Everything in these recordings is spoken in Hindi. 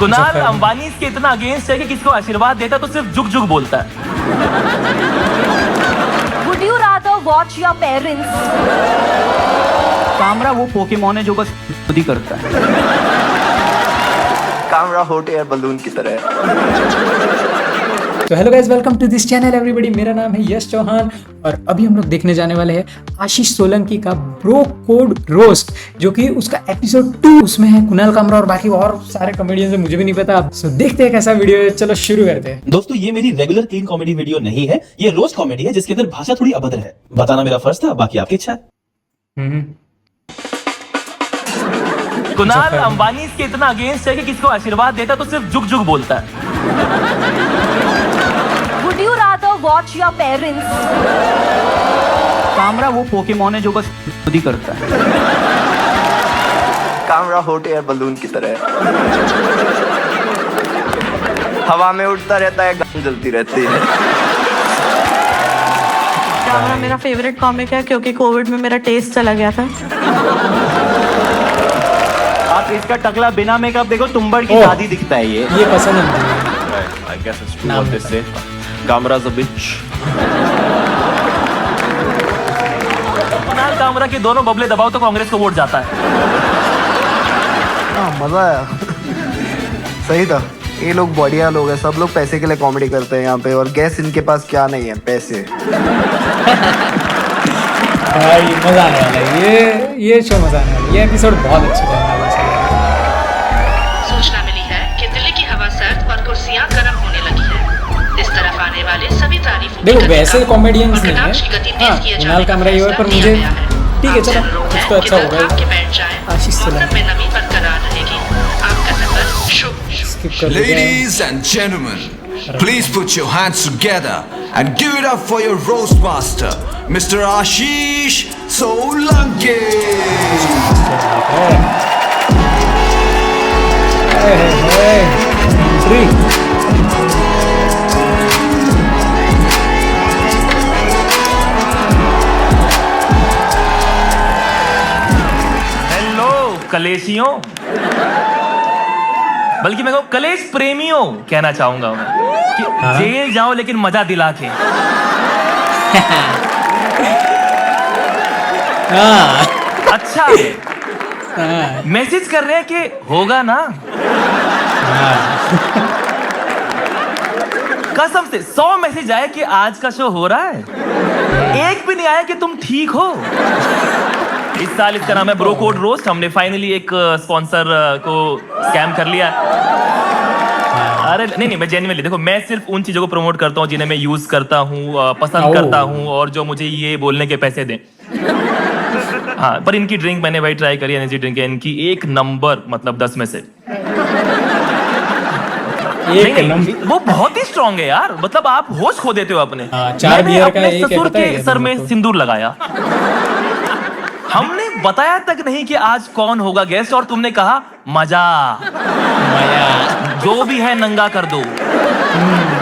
कुणाल अंबानी इसके इतना अगेंस्ट है कि किसको आशीर्वाद देता तो सिर्फ जुग जुग बोलता है। Would you rather watch your parents? Kamra वो पोकेमॉन है जो बस खुद ही करता है। कामरा हॉट एयर बलून की तरह है। तो hello guys, welcome to this channel everybody. मेरा नाम है यश चौहान और अभी हम लोग देखने जाने वाले हैं आशीष सोलंकी का ब्रो कोड रोस्ट, जो कि उसका एपिसोड 2 उसमें है कुणाल कामरा और बाकी और सारे कॉमेडियंस है, मुझे भी नहीं पता। सो देखते हैं कैसा वीडियो है, चलो शुरू करते हैं। दोस्तों, ये मेरी रेगुलर क्लीन कॉमेडी वीडियो नहीं है, ये रोस्ट कॉमेडी है जिसके अंदर भाषा थोड़ी अभद्र है। बताना मेरा फर्ज था, बाकी आपकी इच्छा है। कुणाल अंबानी इसके इतना अगेंस्ट है कि किसको आशीर्वाद देता तो सिर्फ जुग जुग बोलता है। Would you rather watch your parents? Kamra वो पोकेमॉन है जो बस खुद ही करता है। कामरा हॉट एयर बलून की तरह है। हवा में उड़ता रहता है, गन जलती रहती है। कामरा मेरा फेवरेट कॉमिक है क्योंकि कोविड में मेरा टेस्ट चला गया था। आप इसका टकला बिना मेकअप देखो, तुम्बड़ की दादी दिखता है ये पसंद है मुझे। I guess it's true what they say. Kamra's a bitch. Kunal Kamra के दोनों बबले दबाओ तो कांग्रेस को वोट जाता है। हाँ, मजा आया। सही था। ये लोग बढ़िया लोग हैं, सब लोग पैसे के लिए कॉमेडी करते हैं यहाँ पे, और गैस इनके पास क्या नहीं है, पैसे। भाई मजा आने वाला है, ये शो मजा आने वाला है, ये एपिसोड बहुत अच्छा जाने वाला है। सूचना मिली है कि दिल्ली की हवा सर्द और कुर्सियां गर्म होने लगी है। इस तरफ आने वाले सभी तारीफों देखो वैसे कॉमेडियंस नहीं है, हाँ, किए कुणाल कामरा ये है, पर मुझे ठीक है, चलो कुछ तो अच्छा होगा। आशीष सोलंकी में नमी बरकरार रहेगी। आपका सफर शुभ। स्किप कर देते हैं। Ladies and gentlemen, please put your hands together and give it up for your roast master, Mr. Ashish Solanki. Hello कलेशियों, बल्कि मैं कहूँ कलेश प्रेमियों कहना चाहूंगा मैं कि जेल जाओ लेकिन मजा दिला के। अच्छा है, मैसेज कर रहे हैं कि होगा ना। कसम से 100 मैसेज आए कि आज का शो हो रहा है, एक भी नहीं आया कि तुम ठीक हो। इस साल इसका नाम है ब्रो कोड रोस्ट। हमने फाइनली एक स्पॉन्सर को स्कैम कर लिया। अरे नहीं, मैं जेन्युइनली देखो, मैं सिर्फ उन चीजों को प्रमोट करता हूँ जिन्हें मैं यूज करता हूँ, पसंद करता हूँ, और जो मुझे ये बोलने के पैसे दें। हाँ, पर इनकी ड्रिंक मैंने भाई ट्राई करी, एनर्जी ड्रिंक है इनकी, एक नंबर, मतलब 10 में से नहीं, वो बहुत ही स्ट्रांग है यार। मतलब आप होश खो देते हो अपने। 4 बियर का एक ससुर है, के सर में सिंदूर लगाया। हमने बताया तक नहीं कि आज कौन होगा गेस्ट, और तुमने कहा मजा जो भी है नंगा कर दो।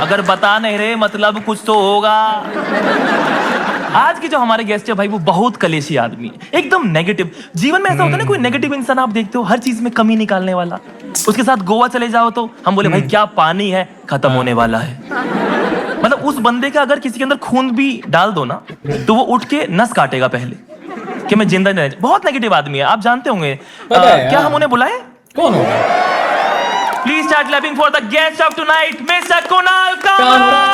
अगर बता नहीं रहे मतलब कुछ तो होगा। आज की जो हमारे गेस्ट है भाई, वो बहुत कलेशी आदमी है, एकदम नेगेटिव। जीवन में ऐसा होता है ना, कोई नेगेटिव इंसान आप देखते हो हर चीज में कमी निकालने वाला। उसके साथ गोवा चले जाओ तो हम बोले भाई क्या पानी है, खत्म होने वाला है। मतलब उस बंदे का अगर किसी के अंदर खून भी डाल दो ना, तो वो उठ के नस काटेगा पहले कि मैं जिंदा नहीं। बहुत नेगेटिव आदमी है, आप जानते होंगे। क्या हम उन्हें बुलाएं? कौन होगा? Please start clapping for the guest of tonight, mister Kunal Kamra.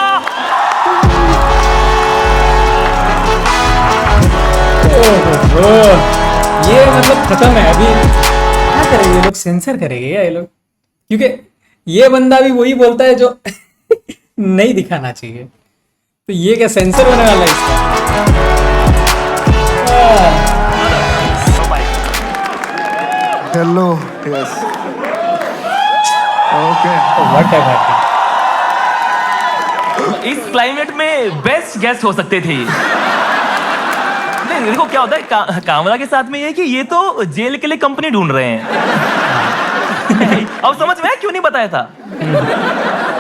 ये मतलब खत्म है। अभी क्या करेंगे ये लोग? सेंसर करेंगे ये लोग, क्योंकि ये बंदा भी वही बोलता है जो नहीं दिखाना चाहिए। तो ये क्या सेंसर होने वाला है इसका? Hello, yes, okay. व्हाट है बात? इस क्लाइमेट में बेस्ट गेस्ट हो सकते थे ये। नहीं देखो क्या होता है, कामरा के साथ में ये कि ये तो जेल के लिए कंपनी ढूंढ रहे हैं। अब समझ में आया क्यों नहीं बताया था?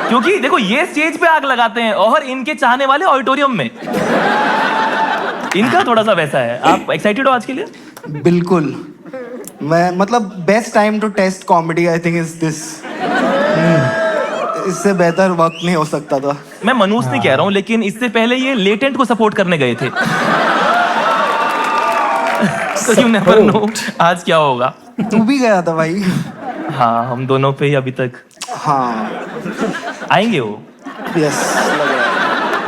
क्योंकि देखो ये स्टेज पे आग लगाते हैं और इनके चाहने वाले ऑडिटोरियम में। इनका थोड़ा सा वैसा है। आप एक्साइटेड हो आज के लिए? बिल्कुल। मैं मतलब best time to test comedy I think is this. इससे बेहतर वक्त नहीं हो सकता था। मैं मनूस नहीं कह रहा हूँ, लेकिन इससे पहले ये लेटेंट को सपोर्ट करने गए थे। तो यू नेवर नो आज क्या होगा। तू भी गया था भाई। हाँ, हम दोनों पे ही अभी तक हाँ आएंगे वो यस लग रहा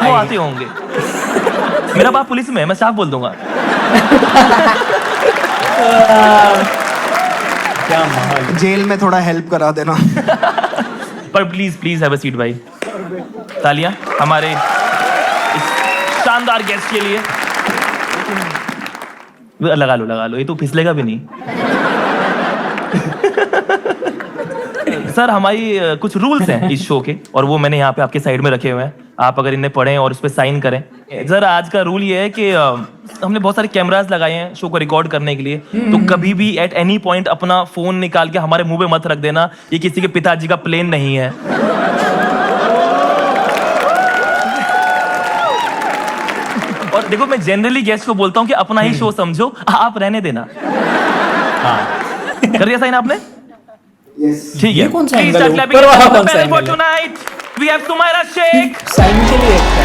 है। वो आते होंगे। मेरा बाप पुलिस में है, मैं साफ बोल दूंगा। क्या माहौल। जेल में थोड़ा हेल्प करा देना। पर please please have a seat भाई। तालियां हमारे इस शानदार गेस्ट के लिए। लगा लो, ये तो फिसलेगा भी नहीं। सर, हमारी कुछ रूल्स हैं इस शो के, और वो मैंने यहाँ पे आपके साइड में रखे हुए हैं। आप अगर इन्हें पढ़ें और उस पर साइन करें। सर, आज का रूल ये है कि हमने बहुत सारे कैमरास लगाए हैं शो को रिकॉर्ड करने के लिए, तो कभी भी एट एनी पॉइंट अपना फोन निकाल के हमारे मुंह पे मत रख देना। ये किसी के पिताजी का प्लेन नहीं है। और देखो, मैं जनरली गेस्ट को बोलता हूँ कि अपना ही शो समझो, आप रहने देना। कर दिया साइन आपने? ठीक ये है। कौन सा Please angle है? start clapping ऊपर वाला for कौन सा for angle है? tonight. We have Sumaira Sheikh, sign के लिए एक है।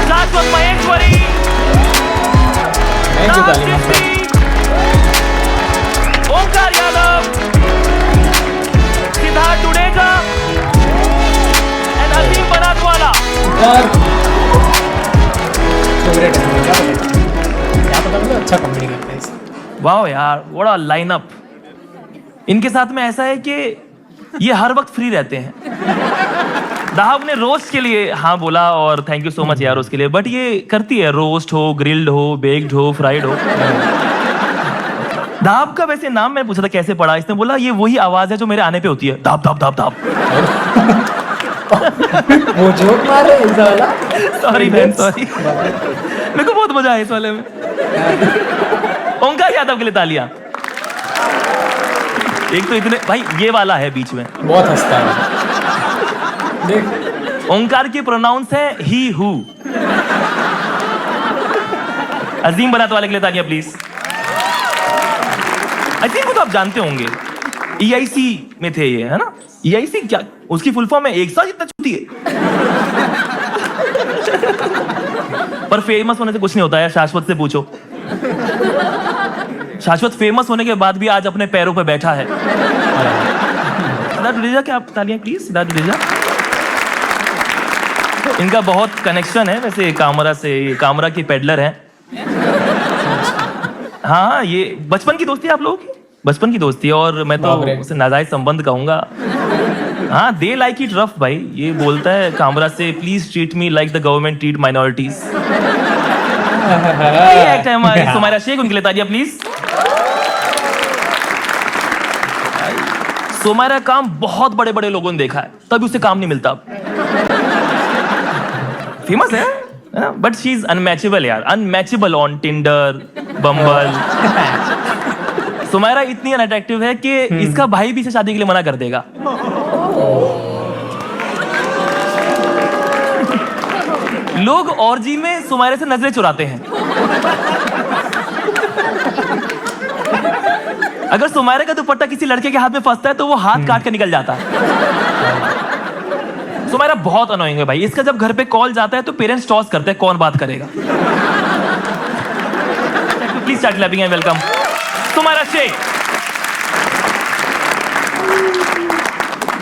Shashwat Maheshwari, मैं जो ताली मारता हूँ। Omkar Yadav, Siddharth Dudeka, and Azim Banatwala. यार फेवरेट है, क्या पता मतलब अच्छा कॉमेडी करते हैं इसे। वाह यार, what a lineup. इनके साथ में ऐसा है कि ये हर वक्त फ्री रहते हैं। दाहब ने रोस्ट के लिए हाँ बोला, और थैंक यू सो मच यार उसके लिए, बट ये करती है, रोस्ट हो, ग्रिल्ड हो, बेक्ड हो, फ्राइड हो। दाहब का वैसे नाम मैं पूछा था कैसे पड़ा, इसने बोला ये वही आवाज है जो मेरे आने पे होती है, दाब दाब दाब दाब। वो जोक मार रहे हैं इस वाला। Sorry man, sorry. मेरे को बहुत मजा आया इस वाले में। ओंकार यादव के लिए तालियां। एक तो इतने भाई, ये वाला है बीच में, बहुत हंसता है देख। ओंकार की प्रोनाउंस है ही हु। अजीम बनात वाले के लिए तालियां प्लीज। अजीम को तो आप जानते होंगे, EIC में थे ये, है ना? EIC क्या, उसकी फुल फॉर्म है एक साथ जितना छूती है। पर फेमस होने से कुछ नहीं होता है, शाश्वत से पूछो। शाश्वत फेमस होने के बाद भी आज अपने पैरों पर बैठा है। सिद्धार्थ डुडेजा, क्या आप तालियां प्लीज। सिद्धार्थ डुडेजा, इनका बहुत कनेक्शन है वैसे कामरा से, ये कामरा की पेडलर हैं। हाँ, ये बचपन की दोस्ती है आप लोगों की, बचपन की दोस्ती है, और मैं तो उसे नाजायज संबंध कहूंगा। हाँ, दे लाइक इट रफ भाई। ये बोलता है कामरा से, please treat me like the government treat minorities. हमारी सुमायरा शेख, उनके लिए तालियां प्लीज। सुमायरा काम बहुत बड़े बड़े लोगों ने देखा है, तभी उसे काम नहीं मिलता। फेमस है ना, बट शी इज अनमैचेबल यार, अनमैचेबल ऑन टिंडर, बम्बल। सुमायरा इतनी अनअट्रैक्टिव है कि इसका भाई भी इसे शादी के लिए मना कर देगा। लोग ऑर्जी में सुमायरा से नजरें चुराते हैं। अगर सुमायरा का दुपट्टा किसी लड़के के हाथ में फंसता है तो वो हाथ काट के निकल जाता है। सुमायरा बहुत अनोइंग है भाई। इसका जब घर पे कॉल जाता है तो पेरेंट्स टॉस करते हैं कौन बात करेगा। Please start clapping and welcome Sumaira Sheikh.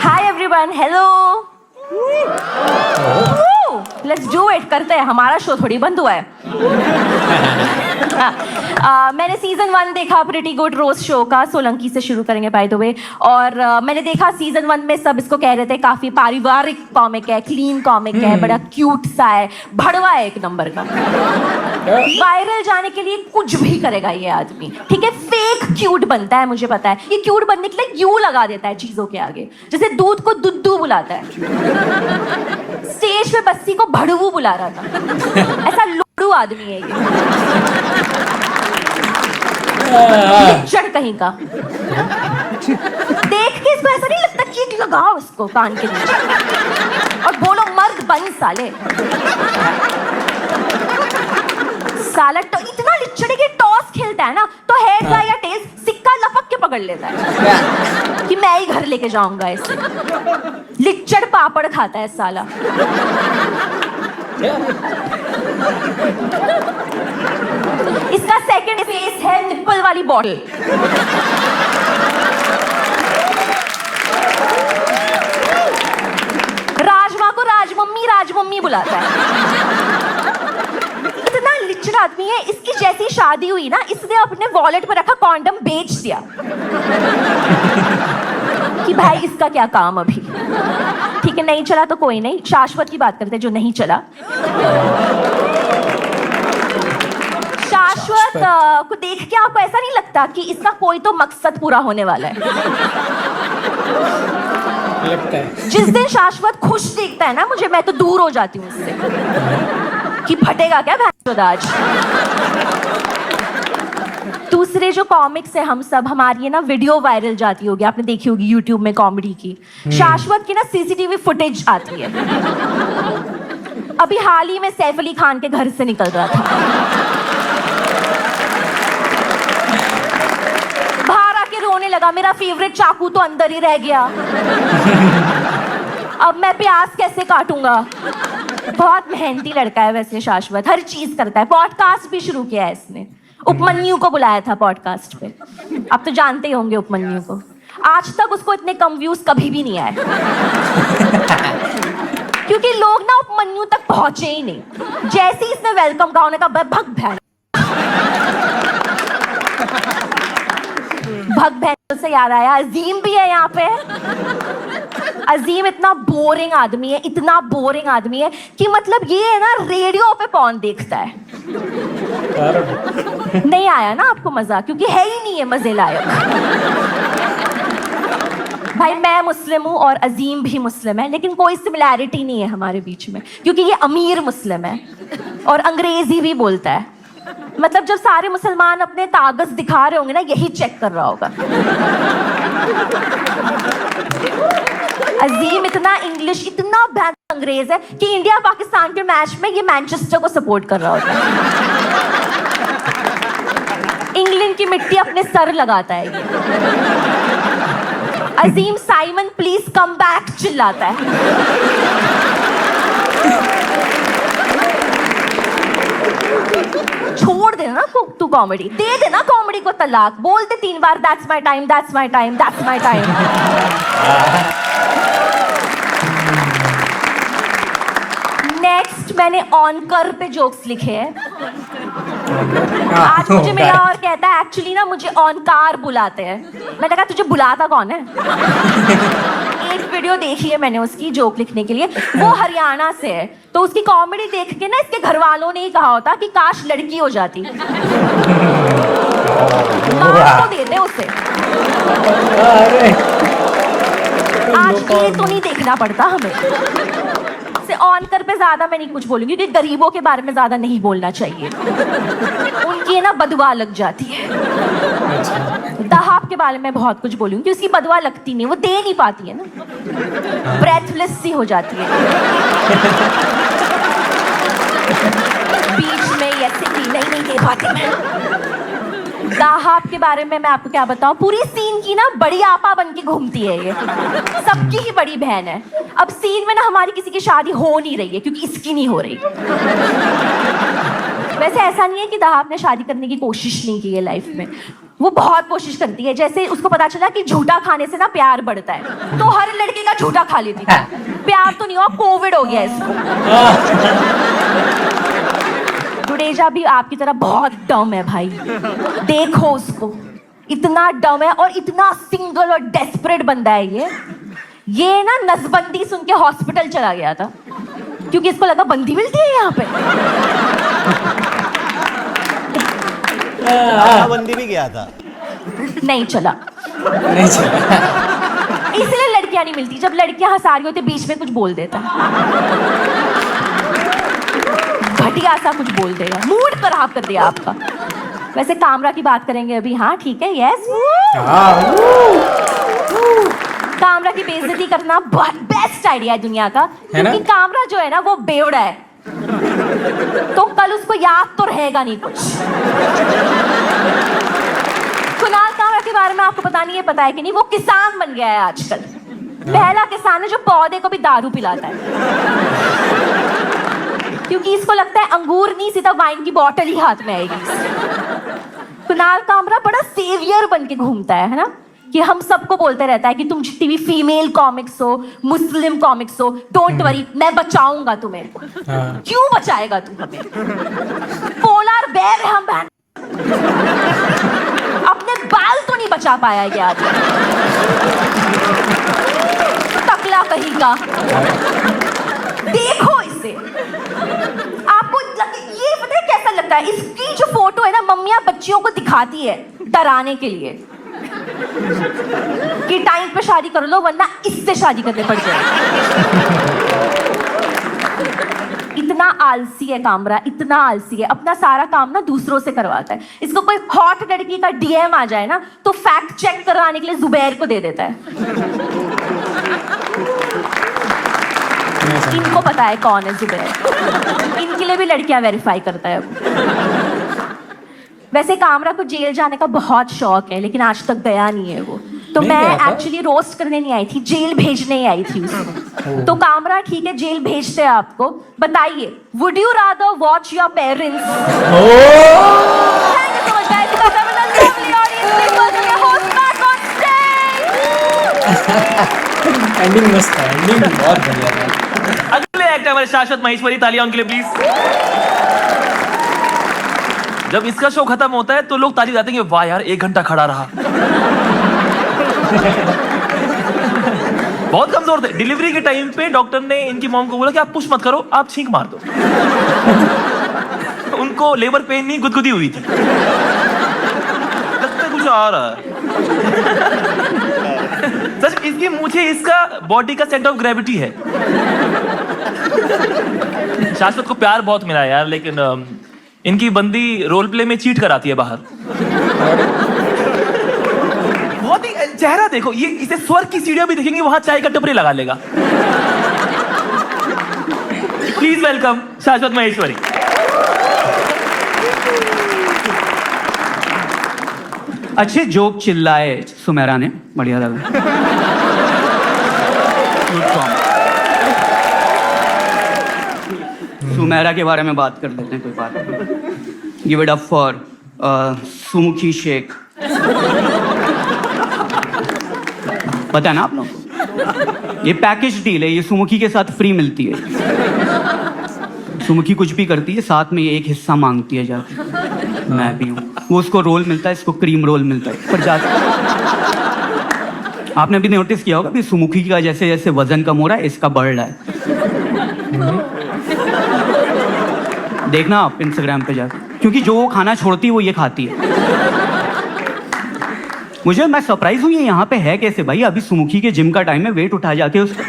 Hi everyone, hello. Let's do it, करते हैं, हमारा शो थोड़ी बंद हुआ है। मैंने सीजन 1 देखा प्रिटी गुड रोस्ट शो का, सोलंकी से शुरू करेंगे बाय द वे। और मैंने देखा सीजन 1 में सब इसको कह रहे थे काफी पारिवारिक कॉमिक है, क्लीन कॉमिक है, बड़ा क्यूट सा है, भड़वा है एक नंबर का। वायरल जाने के लिए कुछ भी करेगा ये आदमी, ठीक है? फेक क्यूट बनता है, मुझे पता है। ये क्यूट बनने के लिए यू लगा देता है चीजों के आगे, जैसे दूध को दुद्धू बुलाता है। स्टेज पे बस्सी को भड़वू बुला रहा था। ऐसा लोड़ू आदमी है ये, चढ़ कहीं का। देख के इसको ऐसा नहीं लगता कि लगाओ इसको कान के नीचे और बोलो मर्द बन साले। साला तो इतना लिचड़े के टॉस खेलता है ना, तो हेड का या टेल्स सिक्का लपक के पकड़ लेता है कि मैं ही घर लेके जाऊंगा इसे। लिच्चड़ पापड़ खाता है साला। इसका सेकंड फेस है निप्पल वाली बॉटल। राजमा को राजमम्मी बुलाता है। इतना लिच्चड़ आदमी है, इसकी जैसी शादी हुई ना, इसने अपने वॉलेट पर रखा कॉन्डम बेच दिया कि भाई इसका क्या काम अभी। ठीक है, नहीं चला तो कोई नहीं, शाश्वत की बात करते हैं जो नहीं चला। शाश्वत को देख के आपको ऐसा नहीं लगता कि इसका कोई तो मकसद पूरा होने वाला है? लगता है। जिस दिन शाश्वत खुश देखता है ना मुझे, मैं तो दूर हो जाती हूँ उससे कि फटेगा क्या आज। दूसरे जो कॉमिक्स है हम सब, हमारी है ना वीडियो वायरल जाती होगी, आपने देखी होगी यूट्यूब में कॉमेडी की। शाश्वत की ना सीसीटीवी फुटेज आती है। अभी हाल ही में सैफ अली खान के घर से निकल रहा था, बाहर आके रोने लगा, मेरा फेवरेट चाकू तो अंदर ही रह गया, अब मैं प्याज कैसे काटूंगा। बहुत मेहनती लड़का है वैसे शाश्वत, हर चीज करता है। पॉडकास्ट भी शुरू किया है इसने, उपमन्यु को बुलाया था पॉडकास्ट पे। आप तो जानते ही होंगे उपमन्यु को, आज तक उसको इतने कम व्यूज कभी भी नहीं आए क्योंकि लोग ना उपमन्यु तक पहुंचे ही नहीं। जैसे ही इसने वेलकम कहा, उन्होंने कहा भग बहन से याद आया, अजीम भी है यहाँ पे। अजीम इतना बोरिंग आदमी है, इतना बोरिंग आदमी है कि मतलब ये है ना रेडियो पे पॉर्न देखता है। नहीं आया ना आपको मजा, क्योंकि है ही नहीं है मजे लायक। भाई मैं मुस्लिम हूँ और अजीम भी मुस्लिम है, लेकिन कोई सिमिलैरिटी नहीं है हमारे बीच में, क्योंकि ये अमीर मुस्लिम है और अंग्रेजी भी बोलता है। मतलब जब सारे मुसलमान अपने कागज दिखा रहे होंगे ना, यही चेक कर रहा होगा। अजीम इतना इंग्लिश, इतना भैंस अंग्रेज है कि इंडिया पाकिस्तान के मैच में ये मैनचेस्टर को सपोर्ट कर रहा होता है। इंग्लैंड की मिट्टी अपने सर लगाता है ये। अजीम साइमन प्लीज कम बैक चिल्लाता है। छोड़ देना ना तू कॉमेडी, दे देना कॉमेडी को तलाक, बोलते 3 बार that's my time, that's my time, that's my time. Next मैंने ऑनकर पे जोक्स लिखे हैं। आज मुझे मिला और कहता है एक्चुअली ना मुझे ऑनकार बुलाते हैं। मैंने कहा तुझे बुलाता कौन है? एक वीडियो देखी है मैंने उसकी जोक लिखने के लिए, वो हरियाणा से है, तो उसकी कॉमेडी देख के ना इसके घर वालों ने ही कहा होता कि काश लड़की हो जाती, मार तो देते उसे। आज ये तो नहीं देखना पड़ता हमें। ऑनकर पे ज्यादा मैं नहीं कुछ बोलूंगी, क्योंकि गरीबों के बारे में ज्यादा नहीं बोलना चाहिए, उनकी ना बदवा लग जाती है। दहाब के बारे में बहुत कुछ बोलूंगी, क्योंकि उसकी बदवा लगती नहीं, वो दे नहीं पाती है ना, ब्रेथलेस सी हो जाती है बीच में, ऐसे की नहीं दे पाती मैं। दाहाब के बारे में मैं आपको क्या बताऊं, पूरी सीन की ना बड़ी आपा बन के घूमती है ये, सबकी ही बड़ी बहन है। अब सीन में ना हमारी किसी की शादी हो नहीं रही है क्योंकि इसकी नहीं हो रही। वैसे ऐसा नहीं है कि दाहाब ने शादी करने की कोशिश नहीं की है लाइफ में, वो बहुत कोशिश करती है। जैसे उसको पता चला कि झूठा खाने से ना प्यार बढ़ता है, तो हर लड़के का झूठा खा लेती है। प्यार तो नहीं हुआ, कोविड हो गया इसको। जुडेजा भी आपकी तरह बहुत डम है भाई, देखो उसको, इतना डम है और इतना सिंगल और डेस्परेट बंदा है ये ना नसबंदी सुन के हॉस्पिटल चला गया था क्योंकि इसको लगा बंदी मिलती है यहाँ पे। बंदी भी गया था, नहीं चला इसलिए लड़कियां नहीं मिलती। जब लड़कियां हंसा रही होती बीच में कुछ बोल देता, घटिया सा कुछ बोल देगा, मूड खराब कर दिया आपका। वैसे कामरा की बात करेंगे अभी, हाँ ठीक है, यस। कामरा की बेइज्जती करना बेस्ट आइडिया है दुनिया का, क्योंकि कामरा जो है ना वो बेवड़ा है, तो कल उसको याद तो रहेगा नहीं कुछ। कुणाल कामरा के बारे में आपको पता नहीं है, पता है कि नहीं, वो किसान बन गया है आजकल। पहला किसान है जो पौधे को भी दारू पिलाता है, क्योंकि इसको लगता है अंगूर नहीं सीधा वाइन की बोतल ही हाथ में आएगी। कुणाल कामरा बड़ा सेवियर बन के घूमता है ना, कि हम सबको बोलते रहता है कि तुम जितनी भी फीमेल कॉमिक्स हो, मुस्लिम कॉमिक्स हो, डोंट वरी, मैं बचाऊंगा तुम्हें। क्यों बचाएगा तू हमें? पोलार बेयर है हम बहन। अपने बाल तो नहीं बचा पाया ये आदमी, टकला कहीं का। देखो इसे, आपको ये पता है कैसा लगता है? इसकी जो फोटो है ना, मम्मियां बच्चियों को दिखाती है डराने के लिए कि टाइम पे शादी कर लो वरना इससे शादी करने पड़ जाए। इतना आलसी है कामरा, इतना आलसी है, अपना सारा काम ना दूसरों से करवाता है। इसको कोई हॉट लड़की का डीएम आ जाए ना तो फैक्ट चेक करवाने के लिए जुबैर को दे देता है। इनको पता है कौन है जुबैर, इनके लिए भी लड़कियां वेरीफाई करता है वो। वैसे कामरा को जेल जाने का बहुत शौक है, लेकिन आज तक गया नहीं है वो। तो मैं एक्चुअली रोस्ट करने नहीं आई थी, जेल भेजने ही आई थी उसको। तो कामरा ठीक है, जेल भेजते हैं आपको। बताइए, would you rather watch your parents? Ending मस्त है, एंडिंग बहुत बढ़िया था। अगले एक्टर हमारे शाश्वत महेश्वरी, तालियां उनके लिए प्लीज। जब इसका शो खत्म होता है तो लोग ताली जाते हैं कि वाह यार 1 घंटा खड़ा रहा। बहुत कमजोर थे। डिलीवरी के टाइम पे डॉक्टर ने इनकी मॉम को बोला कि आप पुश मत करो, आप छींक मार दो। उनको लेबर पेन नहीं, गुदगुदी हुई थी। लगता है कुछ आ रहा है। सच, इसकी मुझे इसका बॉडी का सेंटर ऑफ ग्रेविटी है। शाश्वत को प्यार बहुत मिला यार, लेकिन इनकी बंदी रोल प्ले में चीट कराती है बाहर। बहुत ही चेहरा देखो, ये इसे स्वर्ग की सीढ़ियां भी दिखेंगी, वहां चाय का टपरी लगा लेगा। प्लीज वेलकम शाश्वत महेश्वरी। अच्छे जोक चिल्लाए सुमेरा ने, बढ़िया लगा। सुमेरा के बारे में बात कर लेते हैं, कोई बात नहीं। Give it up for Sumukhi Shaikh. पता है ना आप लोग को, ये पैकेज डील है, ये सुमुखी के साथ फ्री मिलती है। सुमुखी कुछ भी करती है, साथ में ये एक हिस्सा मांगती है जाके। मैं भी हूँ, वो उसको रोल मिलता है, इसको क्रीम रोल मिलता है। पर जाके आपने भी नोटिस किया होगा कि सुमुखी का जैसे जैसे वजन कम हो रहा है, इसका बढ़ रहा है। देखना आप इंस्टाग्राम पे जाकर, क्योंकि जो वो खाना छोड़ती है वो ये खाती है। मैं सरप्राइज हूँ ये यहाँ पे है कैसे भाई। अभी सुमुखी के जिम का टाइम है, वेट उठा जाके उसका।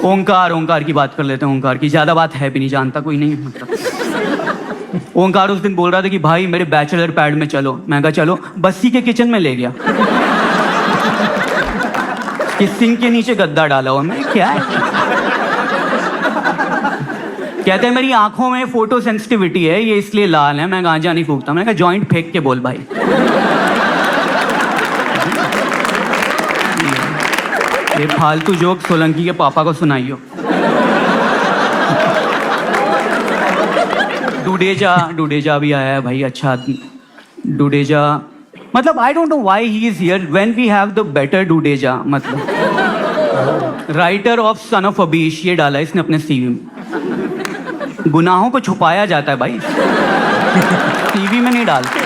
ओंकार की बात कर लेते हैं। ओंकार की ज्यादा बात है भी नहीं, जानता कोई नहीं मतलब। ओंकार उस दिन बोल रहा था कि भाई मेरे बैचलर पैड में चलो। मैं कहा चलो, बस्सी के किचन में ले गया। इस सिंक के नीचे गद्दा डाला हुआ। मैं क्या है, कहते हैं मेरी आंखों में फोटो सेंसिटिविटी है, ये इसलिए लाल है, मैं गांजा नहीं फूकता। मैंने कहा जॉइंट फेंक के बोल भाई। ये फालतू जोक सोलंकी के पापा को सुनाइयो। डुडेजा भी आया है भाई, अच्छा आदमी डुडेजा। मतलब I don't know why he is here when we have the better Dudeja. मतलब writer of son of Abish, ये डाला इसने अपने सीवी में। गुनाहों को छुपाया जाता है भाई, सीवी में नहीं डालते।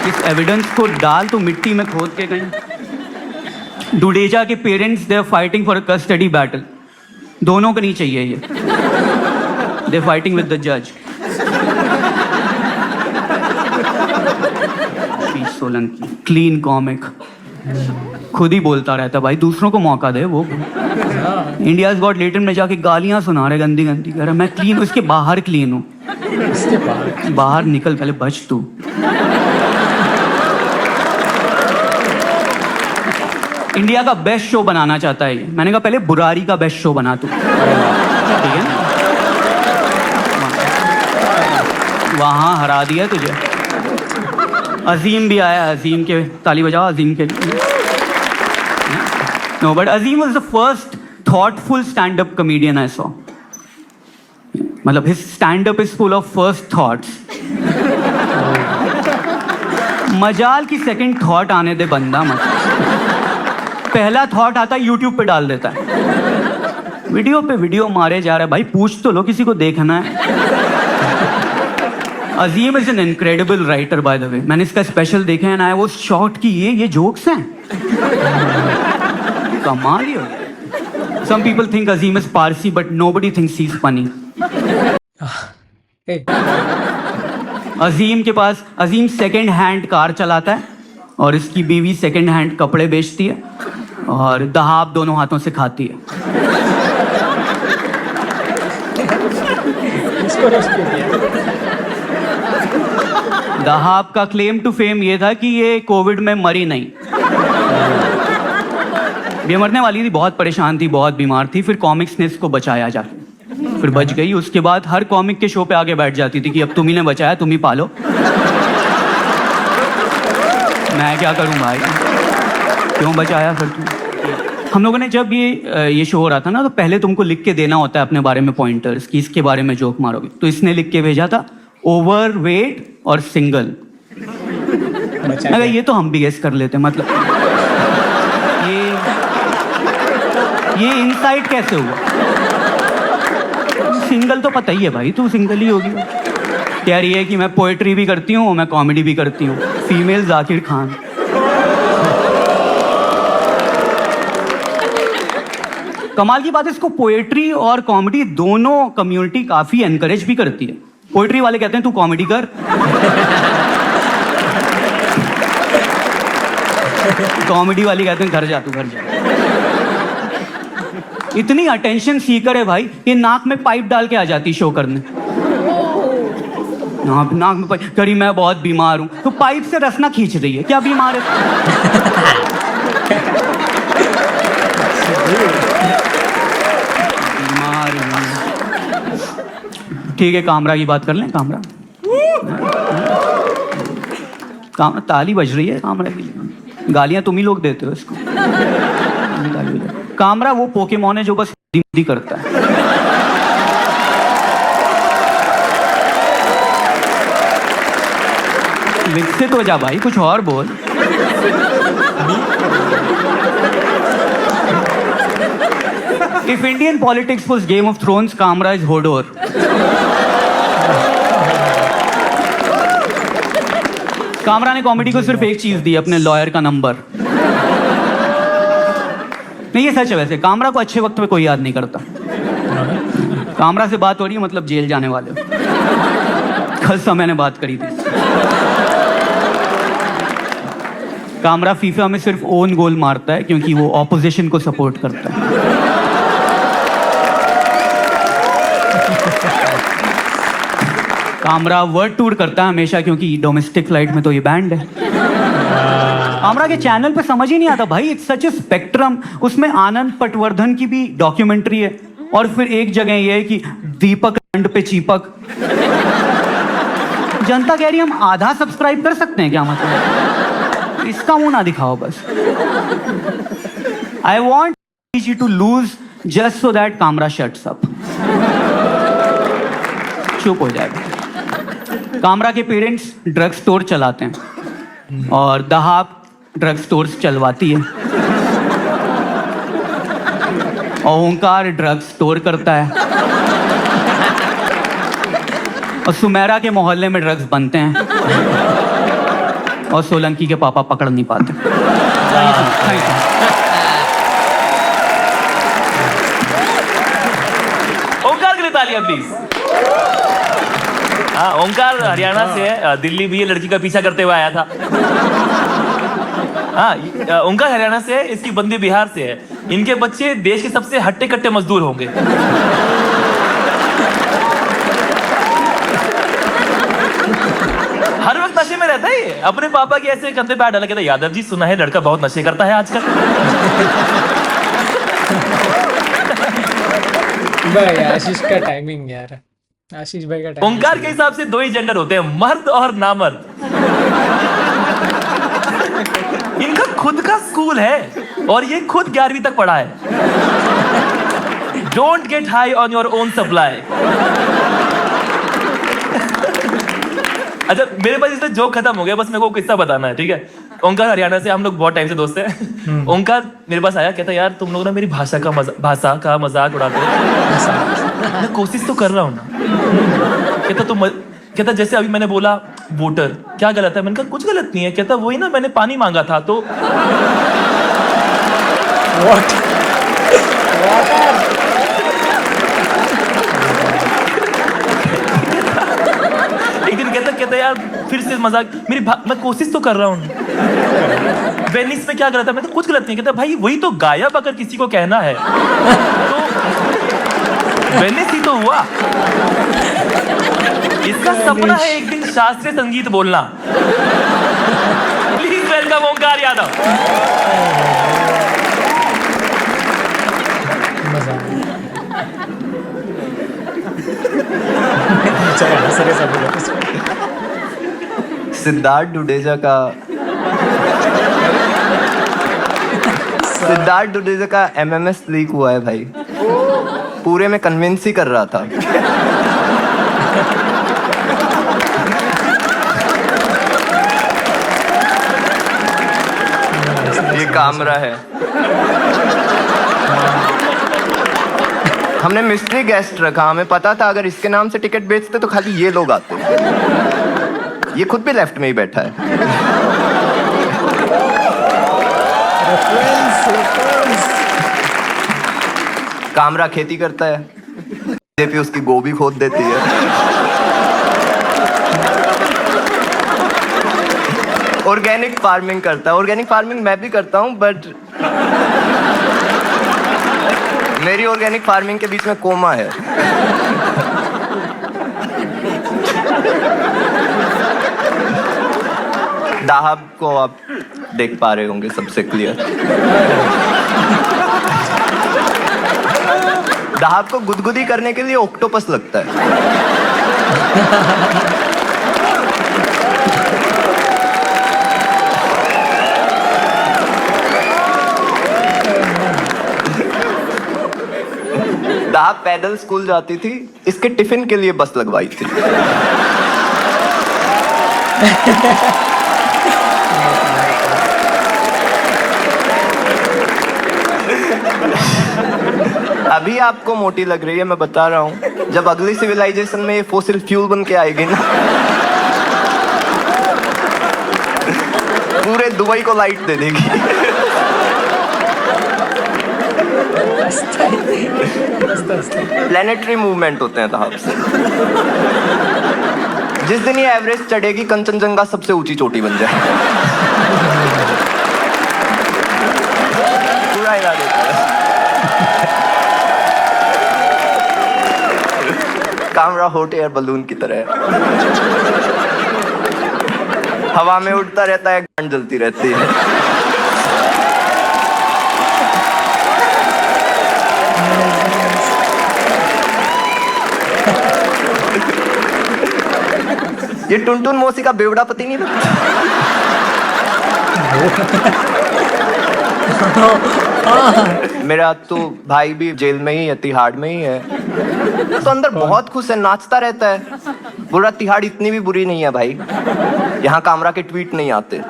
इस एविडेंस को डाल तो मिट्टी में खोद के कहीं। डुडेजा के parents they are fighting for a custody battle. दोनों को नहीं चाहिए ये, दे फाइटिंग विद द जज। सोलंकी क्लीन कॉमिक, खुद ही बोलता रहता भाई, दूसरों को मौका दे। वो इंडिया गॉट लेटेंट में जाके गालियां सुना रहे गंदी गंदी, कह रहा मैं क्लीन, उसके बाहर क्लीन हूँ। बाहर निकल, पहले बच तू। इंडिया का बेस्ट शो बनाना चाहता है ये। मैंने कहा पहले बुरारी का बेस्ट शो बना तू, ठीक है ना? वहां हरा दिया तुझे। अजीम भी आया, अजीम के ताली बजाओ अजीम के लिए। No but Azeem was the first thoughtful stand-up comedian I saw. मतलब his stand-up is full of first thoughts. मजाल की सेकंड थॉट आने दे बंदा मत। पहला थॉट आता है यूट्यूब पे डाल देता है, वीडियो पे वीडियो मारे जा रहा है। भाई पूछ तो लो, किसी को देखना है। Azeem is an incredible writer by the way. मैंने इसका स्पेशल देखा है ना, वो शॉर्ट की ये जोक्स हैं, कमाल ही हो गया। Some people think Azim is Parsi, but nobody thinks he's funny. Hey. अजीम के पास, अजीम सेकंड हैंड कार चलाता है और इसकी बीवी सेकंड हैंड कपड़े बेचती है और दहाब दोनों हाथों से खाती है। इसको रोस्ट किया। दहाब का क्लेम टू फेम ये था कि ये कोविड में मरी नहीं, ये मरने वाली थी, बहुत परेशान थी, बहुत बीमार थी। फिर कॉमिक्स ने इसको बचाया जाके, फिर बच गई। उसके बाद हर कॉमिक के शो पे आगे बैठ जाती थी कि अब तुम ही ने बचाया, तुम ही पालो। मैं क्या करूं भाई, क्यों बचाया फिर तुम? हम लोगों ने जब ये शो हो रहा था ना, तो पहले तुमको लिख के देना होता है अपने बारे में पॉइंटर्स कि इसके बारे में जोक मारोगे। तो इसने लिख के भेजा था ओवरवेट और सिंगल। अगर ये तो हम भी गेस कर लेते, मतलब ये इनसाइट कैसे हुआ? सिंगल तो पता ही है भाई, तू सिंगल ही होगी। कह रही है कि मैं पोएट्री भी करती हूँ, मैं कॉमेडी भी करती हूँ। फीमेल जाकिर खान। कमाल की बात है, इसको पोएट्री और कॉमेडी दोनों कम्युनिटी काफी एनकरेज भी करती है। पोएट्री वाले कहते हैं तू कॉमेडी कर, कॉमेडी वाली कहते हैं घर जा, तू घर जा। इतनी अटेंशन सीकर है भाई, ये नाक में पाइप डाल के आ जाती शो करने। नाक में पाइप करी, मैं बहुत बीमार हूं, तो पाइप से रसना खींच रही है, क्या बीमार है? बीमार हूं। ठीक है, कामरा की बात कर लें। कामरा ताली बज रही है कामरा की, गालियां तुम ही लोग देते हो इसको। कामरा वो पोकेमॉन है जो बस हिंदी करता है। विकसित हो जा भाई, कुछ और बोल। If Indian politics was game of thrones, Kamra is Hodor. Kamra ने कॉमेडी को सिर्फ एक चीज दी, अपने लॉयर का नंबर। नहीं, ये सच है वैसे, कामरा को अच्छे वक्त में कोई याद नहीं करता। कामरा से बात हो रही है मतलब जेल जाने वाले हो। कल समय ने बात करी थी। कामरा फीफा में सिर्फ ओन गोल मारता है क्योंकि वो ऑपोजिशन को सपोर्ट करता है। कामरा वर्ल्ड टूर करता है हमेशा क्योंकि डोमेस्टिक फ्लाइट में तो ये बैंड है। कामरा के चैनल पे समझ ही नहीं आता भाई, इट्स सच ए स्पेक्ट्रम। उसमें आनंद पटवर्धन की भी डॉक्यूमेंट्री है और फिर एक जगह ये है कि दीपक रंड पे चीपक। जनता कह रही हम आधा सब्सक्राइब कर सकते हैं क्या? मतलब इसका मुंह ना दिखाओ बस। I want you to lose just so that Kamra shuts up. चुप हो जाएगा। कामरा के पेरेंट्स ड्रग स्टोर चलाते हैं और दहाब ड्रग स्टोर्स चलवाती है और ओंकार ड्रग स्टोर करता है और सुमेरा के मोहल्ले में ड्रग्स बनते हैं और सोलंकी के पापा पकड़ नहीं पाते। ओंकार के लिए तालियां प्लीज। हाँ, ओंकार हरियाणा से है, दिल्ली भी ये लड़की का पीछा करते हुए आया था। हाँ, ओंकार हरियाणा से है, इसकी बंदी बिहार से है। इनके बच्चे देश के सबसे हट्टे कट्टे मजदूर होंगे। हर वक्त नशे में रहता है ये। अपने पापा के ऐसे कंधे पे हाथ डाला, कहता है यादव जी सुना है लड़का बहुत नशे करता है आजकल। भाई आशीष का टाइमिंग यार, आशीष भाई का टाइमिंग। ओंकार के हिसाब से दो ही जेंडर होते हैं, मर्द और नामर्द। रूल है और ये खुद 11वीं तक पढ़ा है। Don't get high on your own supply. अच्छा मेरे पास इससे जोक खत्म हो गया, बस मेरे को किस्सा बताना है, ठीक है। ओंकार हरियाणा से, हम लोग बहुत टाइम से दोस्त हैं। ओंकार मेरे पास आया, कहता यार तुम लोग ना मेरी भाषा का मजाक उड़ाते हो। मैं कोशिश तो कर रहा हूँ ना। कहता जैसे अभी मैंने बोला वोटर, क्या गलत है? मैंने कहा कुछ गलत नहीं है। कहता वही ना, मैंने पानी मांगा था तो। एक दिन कहता यार फिर से मजाक, मैं कोशिश तो कर रहा हूँ। वेनिस में क्या गलत है? मैं तो कुछ गलत नहीं। कहता भाई वही तो गायब अगर किसी को कहना है तो वेनिस ही तो हुआ। इसका सपना है एक दिन शास्त्रीय संगीत बोलना। प्लीज वेलकम ओंकार यादव। सिद्धार्थ डुडेजा का MMS लीक हुआ है भाई। पूरे में कन्विंस ही कर रहा था। ये कामरा है। हमने मिस्ट्री गेस्ट रखा, हमें पता था अगर इसके नाम से टिकट बेचते तो खाली ये लोग आते। ये खुद भी लेफ्ट में ही बैठा है। कामरा खेती करता है, बीजेपी उसकी गोभी खोद देती है। ऑर्गेनिक फार्मिंग करता है। ऑर्गेनिक फार्मिंग मैं भी करता हूँ, बट मेरी ऑर्गेनिक फार्मिंग के बीच में कोमा है। दाहब को आप देख पा रहे होंगे सबसे क्लियर। दाहब को गुदगुदी करने के लिए ऑक्टोपस लगता है। दाहब पैदल स्कूल जाती थी, इसके टिफिन के लिए बस लगवाई थी। अभी आपको मोटी लग रही है, मैं बता रहा हूँ, जब अगली सिविलाइजेशन में ये फॉसिल फ्यूल बन के आएगी ना, पूरे दुबई को लाइट दे देगी। प्लैनेटरी मूवमेंट होते हैं दाहब से। जिस दिन ये एवरेस्ट चढ़ेगी, कंचनजंगा सबसे ऊंची चोटी बन जाए। पूरा हिला देता है। कामरा हॉट एयर बलून की तरह है। हवा में उड़ता रहता है, गांड जलती रहती है। ये टुनटुन मौसी का बेवड़ा पति नहीं था? मेरा तो भाई भी जेल में ही है, तिहाड़ में ही है। तो अंदर बहुत खुश है, नाचता रहता है। बुरा तिहाड़ इतनी भी बुरी नहीं है भाई। यहाँ कामरा के ट्वीट नहीं आते।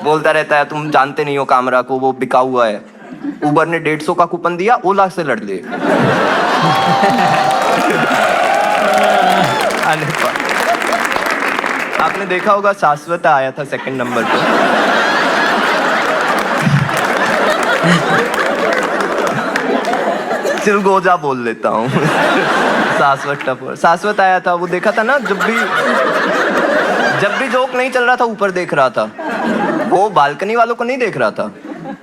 बोलता रहता है तुम जानते नहीं हो कामरा को, वो बिका हुआ है। उबर ने 150 का कूपन दिया, ओला से लड़ ले। आपने देखा होगा शाश्वत आया था सेकंड नंबर पे। चिलगोजा बोल लेता हूँ। शाश्वत आया था, वो देखा था ना, जब भी जोक नहीं चल रहा था ऊपर देख रहा था। वो बालकनी वालों को नहीं देख रहा था,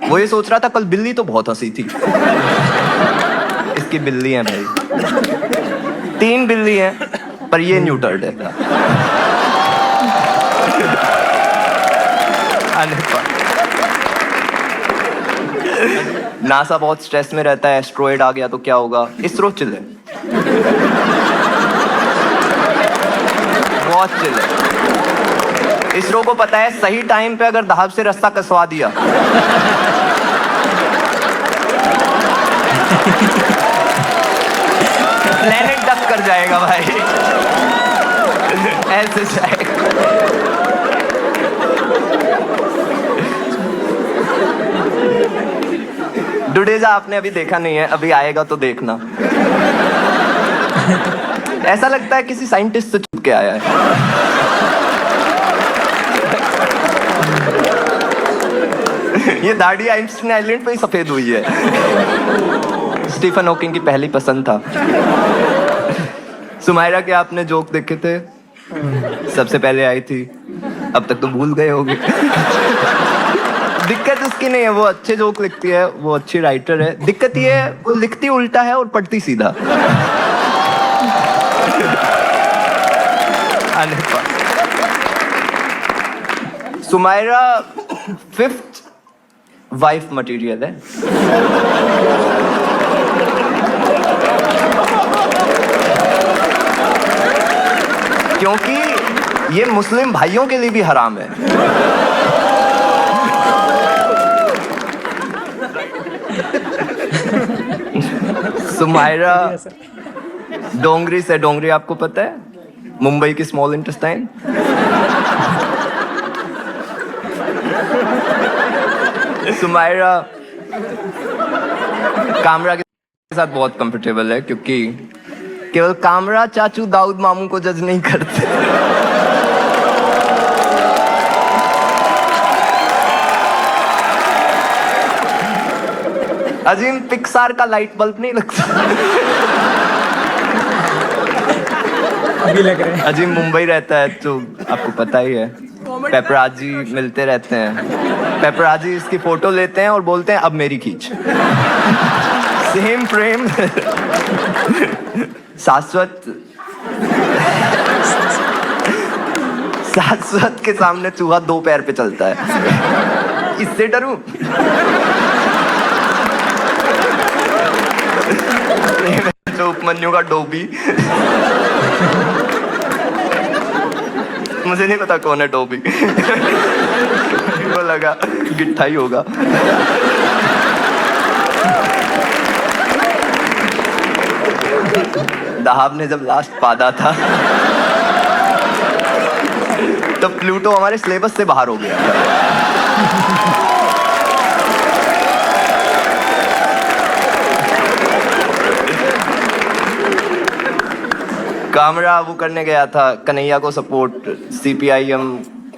वो ये सोच रहा था कल बिल्ली तो बहुत हंसी थी। इसकी बिल्ली है भाई, 3 बिल्ली हैं, पर ये न्यूटर्ड है। नासा बहुत स्ट्रेस में रहता है, एस्ट्रॉयड आ गया तो क्या होगा। इसरो चिल है, बहुत चिल है। इसरो को पता है सही टाइम पे अगर दहाब से रास्ता कसवा दिया प्लेनेट डक कर जाएगा भाई। ऐसे जाएगा। डुडेजा आपने अभी देखा नहीं है, अभी आएगा तो देखना। ऐसा लगता है किसी साइंटिस्ट से छुप के आया है। ये दाढ़ी आइंस्टीन आइलैंड पे ही सफेद हुई है। स्टीफन हॉकिंग की पहली पसंद था। सुमायरा के आपने जोक देखे थे? सबसे पहले आई थी, अब तक तो भूल गए होंगे। दिक्कत उसकी नहीं है, वो अच्छे जोक लिखती है, वो अच्छी राइटर है। दिक्कत ये है वो लिखती उल्टा है और पढ़ती सीधा। सुमायरा 5th वाइफ मटेरियल है। क्योंकि ये मुस्लिम भाइयों के लिए भी हराम है। सुमायरा डोंगरी से, डोंगरी आपको पता है? मुंबई की स्मॉल इंटेस्टाइन। सुमायरा कामरा के साथ बहुत कंफर्टेबल है क्योंकि केवल कामरा चाचू दाऊद मामू को जज नहीं करते। अजीम पिक्सार का लाइट बल्ब नहीं लगता। अभी लग रहा है। अजीम मुंबई रहता है तो आपको पता ही है, पेपराजी मिलते रहते हैं। पेपराजी इसकी फोटो लेते हैं और बोलते हैं अब मेरी खींच। Same frame. शाश्वत के सामने चूहा 2 पैर पे चलता है। इससे डरूं? तो उपमन्यु का डोबी। मुझे नहीं पता कौन है डोबी। को लगा गिट्ठा ही होगा। दहाब ने जब लास्ट पादा था तो प्लूटो हमारे सिलेबस से बाहर हो गया। कामरा वो करने गया था कन्हैया को सपोर्ट। CPIM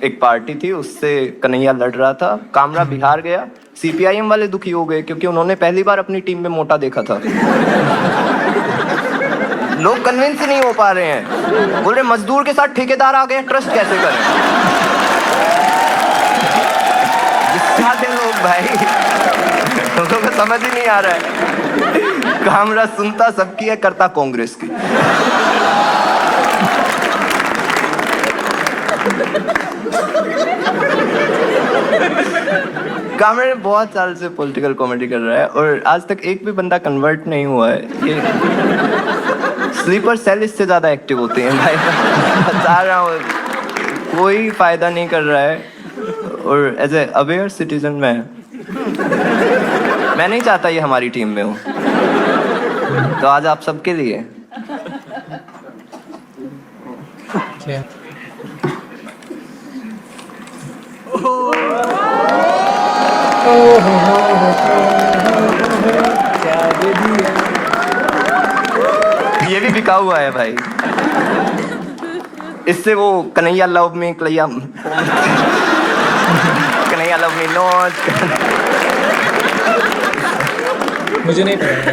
एक पार्टी थी, उससे कन्हैया लड़ रहा था। कामरा बिहार गया, CPIM वाले दुखी हो गए क्योंकि उन्होंने पहली बार अपनी टीम में मोटा देखा था। लोग कन्विंस नहीं हो पा रहे हैं, बोल रहे मजदूर के साथ ठेकेदार आ गए, ट्रस्ट कैसे करें? लोग भाई, लोगों को समझ ही नहीं आ रहा है। कामरा सुनता सबकी है, करता कांग्रेस की। कामरा बहुत साल से पॉलिटिकल कॉमेडी कर रहा है और आज तक एक भी बंदा कन्वर्ट नहीं हुआ है। ये स्लीपर सेल इससे ज्यादा एक्टिव होते हैं भाई। बता रहा हूँ, कोई फायदा नहीं कर रहा है। और एज ए अवेयर सिटीजन मैं नहीं चाहता ये हमारी टीम में हो। तो आज आप सबके लिए क्या? ये भी बिका हुआ है भाई। इससे वो कन्हैया लव में कन्हैया लव में नॉट। मुझे नहीं पता।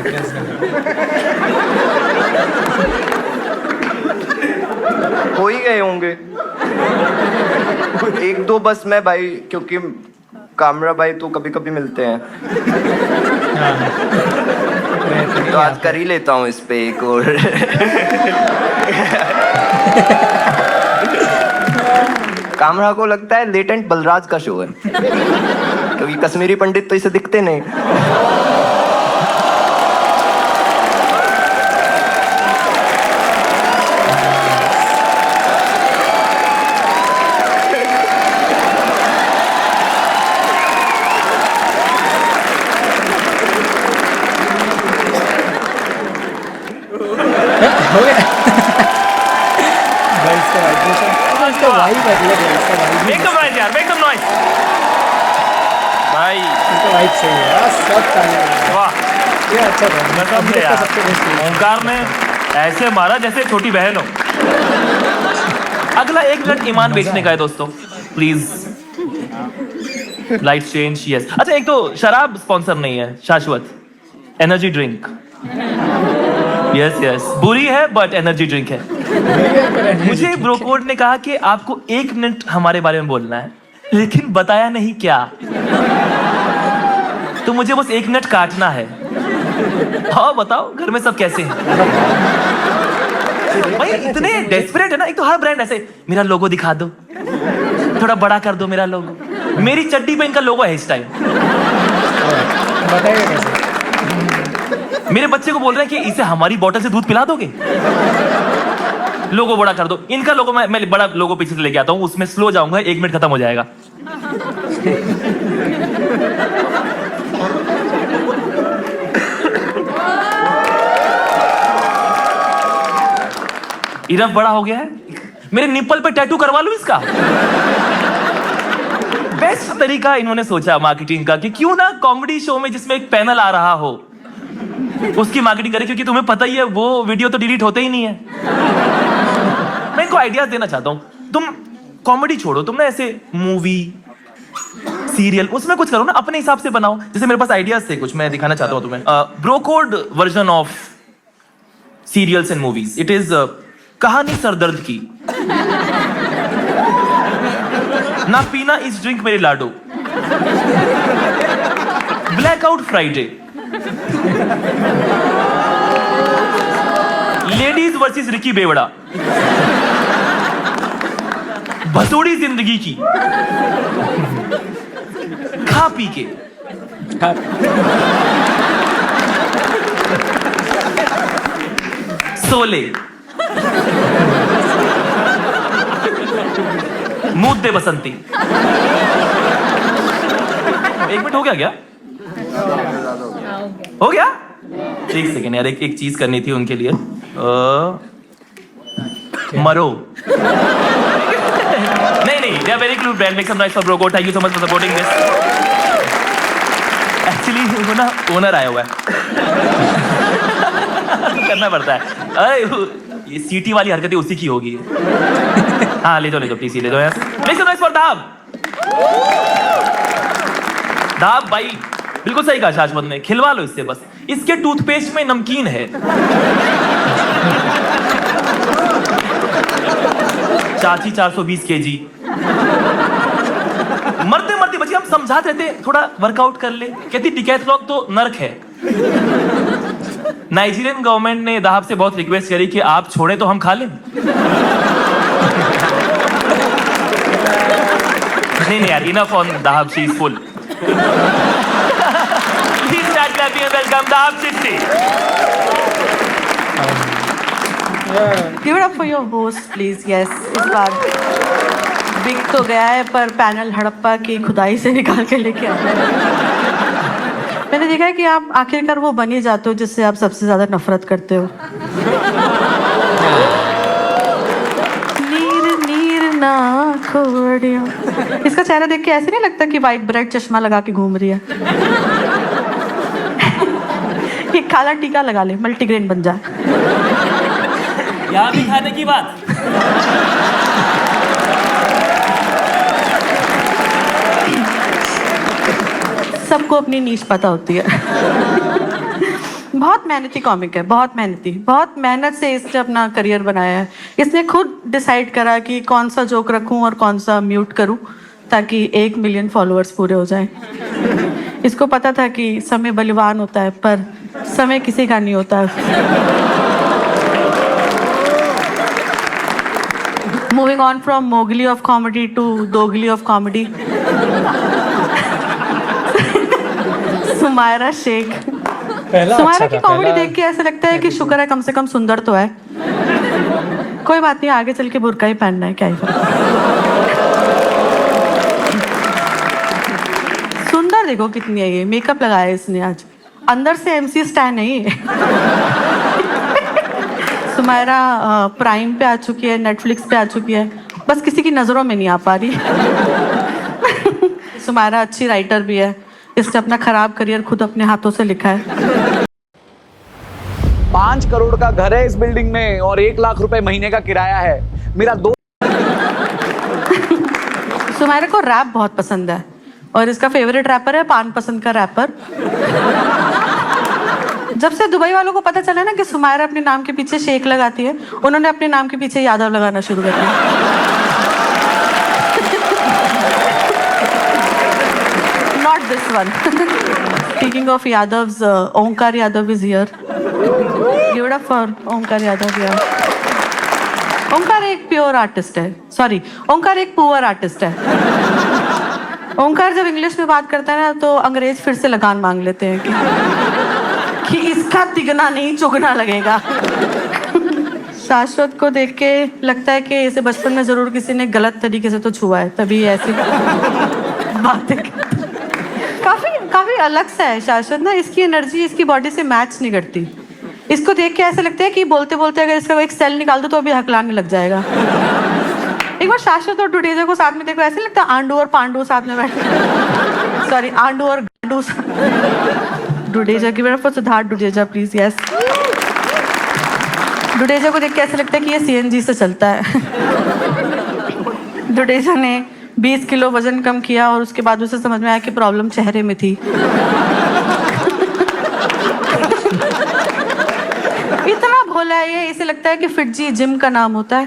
हो ही गए होंगे 1-2 बस में भाई, क्योंकि कामरा भाई तो कभी कभी मिलते हैं। तो आज कर ही लेता हूँ इस पे एक और। कामरा को लगता है लेटेंट बलराज का शो है क्योंकि कश्मीरी पंडित तो इसे दिखते नहीं। हो गया भाई इसका वाइब्रेशन, इसका वाइब अलग है, इसका वाइब मेक सम नॉइज यार, मेक सम नॉइज भाई। इसका वाइब सही है यार, सब तालियां। वाह, ये अच्छा था, मतलब अभी तक का यार सबसे बेस्ट है। ओंकार ने ऐसे मारा जैसे छोटी बहन हो। अगला 1 मिनट ईमान बेचने का है दोस्तों, प्लीज लाइट चेंज। यस, अच्छा एक तो शराब स्पॉन्सर नहीं है शाश्वत, एनर्जी ड्रिंक। यस यस, बुरी है बट एनर्जी ड्रिंक है। मुझे ब्रोकोड ने कहा कि आपको 1 मिनट हमारे बारे में बोलना है, लेकिन बताया नहीं क्या, तो मुझे बस 1 मिनट काटना है। हाँ बताओ, घर में सब कैसे हैं? भाई इतने डेस्परेट है ना, एक तो हर ब्रांड ऐसे, मेरा लोगो दिखा दो, थोड़ा बड़ा कर दो मेरा लोगो। मेरी चड्डी पे इनका लोगो है इस टाइम। बताइए कैसे? मेरे बच्चे को बोल रहे हैं कि इसे हमारी बोतल से दूध पिला दोगे, लोगो बड़ा कर दो। इनका लोगो मैं बड़ा लोगो पीछे से लेके आता हूँ, उसमें स्लो जाऊंगा, 1 मिनट खत्म हो जाएगा। इरफ बड़ा हो गया है, मेरे निप्पल पे टैटू करवा लूं इसका। बेस्ट तरीका इन्होंने सोचा मार्केटिंग का कि क्यों ना कॉमेडी शो में जिसमें एक पैनल आ रहा हो उसकी मार्केटिंग करें, क्योंकि तुम्हें पता ही है वो वीडियो तो डिलीट होते ही नहीं है। मैं इनको आइडियाज देना चाहता हूं, तुम कॉमेडी छोड़ो, तुम ना ऐसे मूवी सीरियल उसमें कुछ करो ना, अपने हिसाब से बनाओ। जैसे मेरे पास आइडियाज थे कुछ, मैं दिखाना चाहता हूं तुम्हें। Bro code version of serials and movies. It is कहानी सरदर्द की, ना पीना इस ड्रिंक मेरे लाडो, blackout Friday, ladies versus Ricky बेवड़ा, भसोड़ी जिंदगी की, खा पी के, सोले, मुद्दे बसंती। 1 मिनट हो गया क्या? हो गया? 1 सेकेंड यार, एक चीज करनी थी उनके लिए। मरो। नहीं, they are very cool brand. Make some noise for Broco. Thank you so much for supporting this. Actually वो ना ओनर आया हुआ है। करना पड़ता है। अरे ये सीटी वाली हरकतें उसी की होगी। हाँ ले दो प्लीज, ले दो यार। Make some noise for दाब। दाब भाई बिल्कुल सही कहा शाश्वत ने, खिलवा लो इससे बस। इसके टूथपेस्ट में नमकीन है। चाची 420 kg। मरते मरते बच्चे हम समझाते थे थोड़ा वर्कआउट कर ले, कहती डिकैथलॉन तो नर्क है। नाइजीरियन गवर्नमेंट ने दाहब से बहुत रिक्वेस्ट करी कि आप छोड़े तो हम खा लें। नहीं यार, इनफ ऑन दाहब, she is full. Please start clapping and welcome दाहब सिस्टी। Give it up for your host please. Yes, इस बार बिक तो गया है पर पैनल हड़प्पा की खुदाई से निकाल के लेके आए। मैंने देखा है कि आप आखिरकार वो बन ही जाते हो जिससे आप सबसे ज्यादा नफरत करते हो। नीर नीर ना खोड़ियो। इसका चेहरा देख के ऐसे नहीं लगता कि वाइट ब्रेड चश्मा लगा के घूम रही है। ये काला टीका लगा ले, मल्टीग्रेन बन जा। यहाँ भी खाने की बात। सबको अपनी नीश पता होती है। बहुत मेहनती कॉमिक है, बहुत मेहनती, बहुत मेहनत से इसने अपना करियर बनाया है। इसने खुद डिसाइड करा कि कौन सा जोक रखूं और कौन सा म्यूट करूं ताकि 1 मिलियन फॉलोअर्स पूरे हो जाएं। इसको पता था कि समय बलवान होता है पर समय किसी का नहीं होता। Moving on from Mowgli of comedy to दोगली ऑफ कॉमेडी। सुमायरा शेख। सुमायरा की कॉमेडी देख के ऐसा लगता है कि शुक्र है कम से कम सुंदर तो है। कोई बात नहीं, आगे चल के बुर्का ही पहनना है, क्या ही फर्क। सुंदर देखो कितनी है ये, मेकअप लगाया है इसने आज। अंदर से MC स्टैन नहीं है। सुमायरा प्राइम पे आ चुकी है, नेटफ्लिक्स पे आ चुकी है, बस किसी की नज़रों में नहीं आ पा रही। सुमायरा अच्छी राइटर भी है, इसने अपना खराब करियर खुद अपने हाथों से लिखा है। 5 करोड़ का घर है इस बिल्डिंग में और 1 लाख रुपए महीने का किराया है। मेरा सुमायरा को रैप बहुत पसंद है और इसका फेवरेट रैपर है पान पसंद का रैपर। जब से दुबई वालों को पता चला ना कि सुमायरा अपने नाम के पीछे शेख लगाती है, उन्होंने अपने नाम के पीछे यादव लगाना शुरू कर दिया। Not this one. Speaking of Yadavs, Omkar Yadav is here. Give it up for Omkar Yadav यार। ओंकार एक प्योर आर्टिस्ट है, सॉरी ओंकार एक पुअर आर्टिस्ट है। ओंकार जब इंग्लिश में बात करता है ना तो अंग्रेज फिर से लगान मांग लेते हैं कि इसका तिगना नहीं चुगना लगेगा। शाश्वत को देख के लगता है कि इसे बचपन में जरूर किसी ने गलत तरीके से तो छुआ है, तभी ऐसी बातें। काफी अलग सा है शाश्वत ना, इसकी एनर्जी इसकी बॉडी से मैच नहीं करती। इसको देख के ऐसा लगता है कि बोलते बोलते अगर इसका एक सेल निकाल दो तो अभी हकलाने लग जाएगा। एक बार शाश्वत और डुडेजा को साथ में देखो, ऐसे लगता है आंडू और पांडू साथ में बैठे। सॉरी, आंडू और गांडू। डुडेजा की तरफ सिद्धार्थ डुडेजा प्लीज। यस, डुडेजा को देख के ऐसा लगता है कि ये सीएनजी से चलता है। डुडेजा ने 20 किलो वजन कम किया और उसके बाद उसे समझ में आया कि प्रॉब्लम चेहरे में थी। इतना भोला है ये, इसे लगता है कि फिट जी जिम का नाम होता है।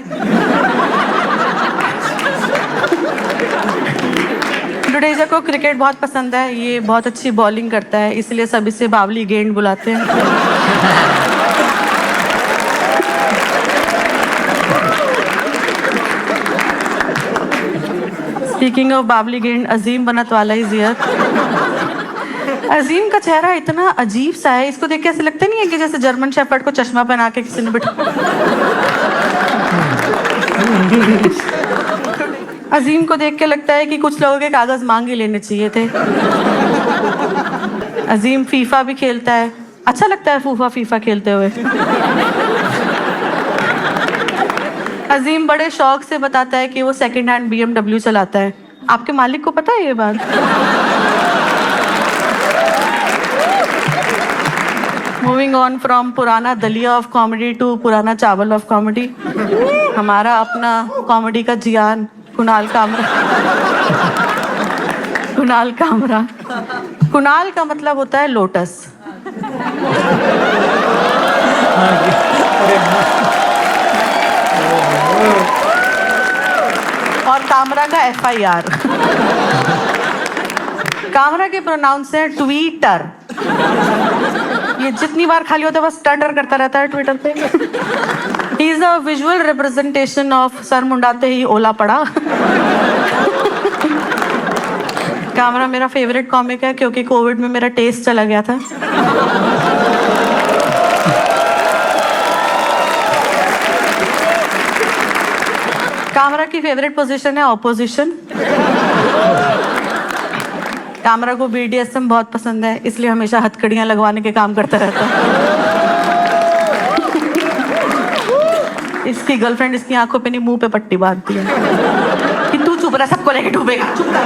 डुडेजा को क्रिकेट बहुत पसंद है, ये बहुत अच्छी बॉलिंग करता है, इसलिए सब इसे बावली गेंद बुलाते हैं। स्पीकिंग ऑफ बावली गेंद, अजीम बनत वाला इज हियर। अजीम का चेहरा इतना अजीब सा है, इसको देख के ऐसे लगता नहीं है कि जैसे जर्मन शेफर्ड को चश्मा पहना के किसी ने बिठा। अजीम को देख के लगता है कि कुछ लोगों के कागज मांग ही लेने चाहिए थे। अजीम फीफा भी खेलता है, अच्छा लगता है फीफा खेलते हुए। अजीम बड़े शौक से बताता है कि वो सेकंड हैंड BMW चलाता है। आपके मालिक को पता है ये बात? मूविंग ऑन फ्रॉम पुराना दलिया ऑफ कॉमेडी टू पुराना चावल ऑफ कॉमेडी, हमारा अपना कॉमेडी का जियान कुणाल कामरा। कुणाल कामरा, कुणाल का मतलब होता है लोटस। और कामरा का FIR। कामरा के प्रोनाउंस है ट्वीटर। ये जितनी बार खाली होता है बस टटर करता रहता है ट्विटर पे। He is a visual representation of सर मुंडाते ही ओला पड़ा। कामरा मेरा फेवरेट कॉमिक है क्योंकि कोविड में मेरा टेस्ट चला गया था। कामरा की फेवरेट पोजीशन है ऑपोजिशन। कामरा को BDSM बहुत पसंद है, इसलिए हमेशा हथकड़ियां लगवाने के काम करता रहता है। इसकी गर्लफ्रेंड इसकी आंखों पे नहीं मुंह पे पट्टी बांधती है कि तू चुप रहा, सबको लेके डूबेगा, चुप कर।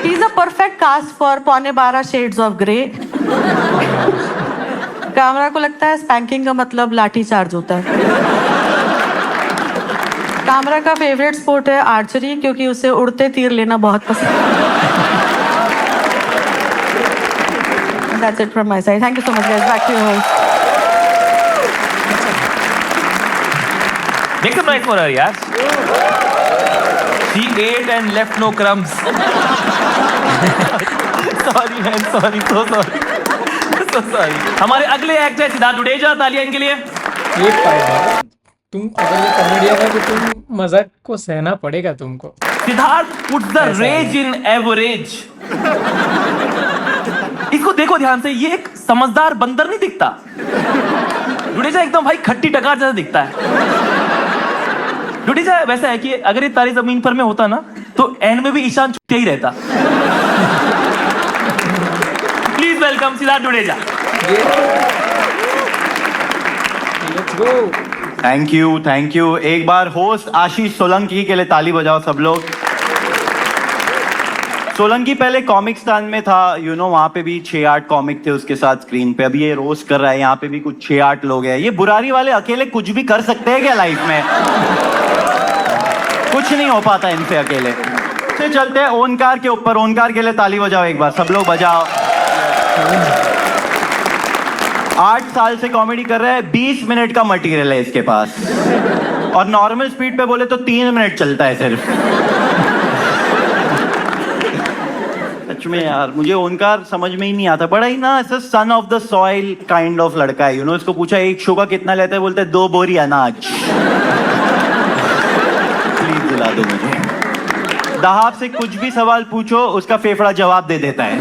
He is a perfect cast for 11:15 shades of grey. Kamra को लगता है स्पैंकिंग का मतलब लाठी चार्ज होता है। कामरा का फेवरेट स्पोर्ट है आर्चरी क्योंकि उसे उड़ते तीर लेना बहुत पसंद है। That's it from my side. Thank you so much, guys. Back to your host. Make some noise for her, yaar. She ate and left no crumbs. Sorry man, sorry, so sorry. So sorry. हमारे अगले एक्टर है सिद्धार्थ डुडेजा, तालियां इनके लिए। ये फायदा तुम अगर ये कॉमेडियन है तो तुम मजाक को सहना पड़ेगा तुमको। Siddharth puts the rage in average. इसको देखो ध्यान से, ये एक समझदार बंदर नहीं दिखता। डुडेजा एकदम भाई खट्टी टकार जैसा दिखता है। डुडेजा वैसा है कि अगर ये तारी जमीन पर में होता ना तो एंड में भी ईशान छूते ही रहता। Please welcome Siddharth Dudeja. Let's go. Thank you. एक बार होस्ट आशीष सोलंकी के लिए ताली बजाओ सब लोग। सोलंकी पहले कॉमिक्सतान में था, वहाँ पे भी 6-8 कॉमिक थे उसके साथ स्क्रीन पे। अभी ये रोस्ट कर रहा है, यहाँ पे भी कुछ 6-8 लोग हैं। ये बुरारी वाले अकेले कुछ भी कर सकते हैं क्या लाइफ में? कुछ नहीं हो पाता इनसे अकेले। से चलते हैं ओनकार के ऊपर। ओनकार के लिए ताली बजाओ एक बार सब लोग, बजाओ। 8 साल से कॉमेडी कर रहा है, 20 मिनट का मटेरियल है इसके पास, और नॉर्मल स्पीड पे बोले तो 3 मिनट चलता है सिर्फ। सच में यार, मुझे ओनकार समझ में ही नहीं आता। बड़ा ही ना ऐसा son of the soil kind of लड़का है। इसको पूछा एक शो का कितना लेता है, बोलता है 2 बोरी अनाज। प्लीज दिला दो मुझे। दहाब से कुछ भी सवाल पूछो, उसका फेफड़ा जवाब दे देता है।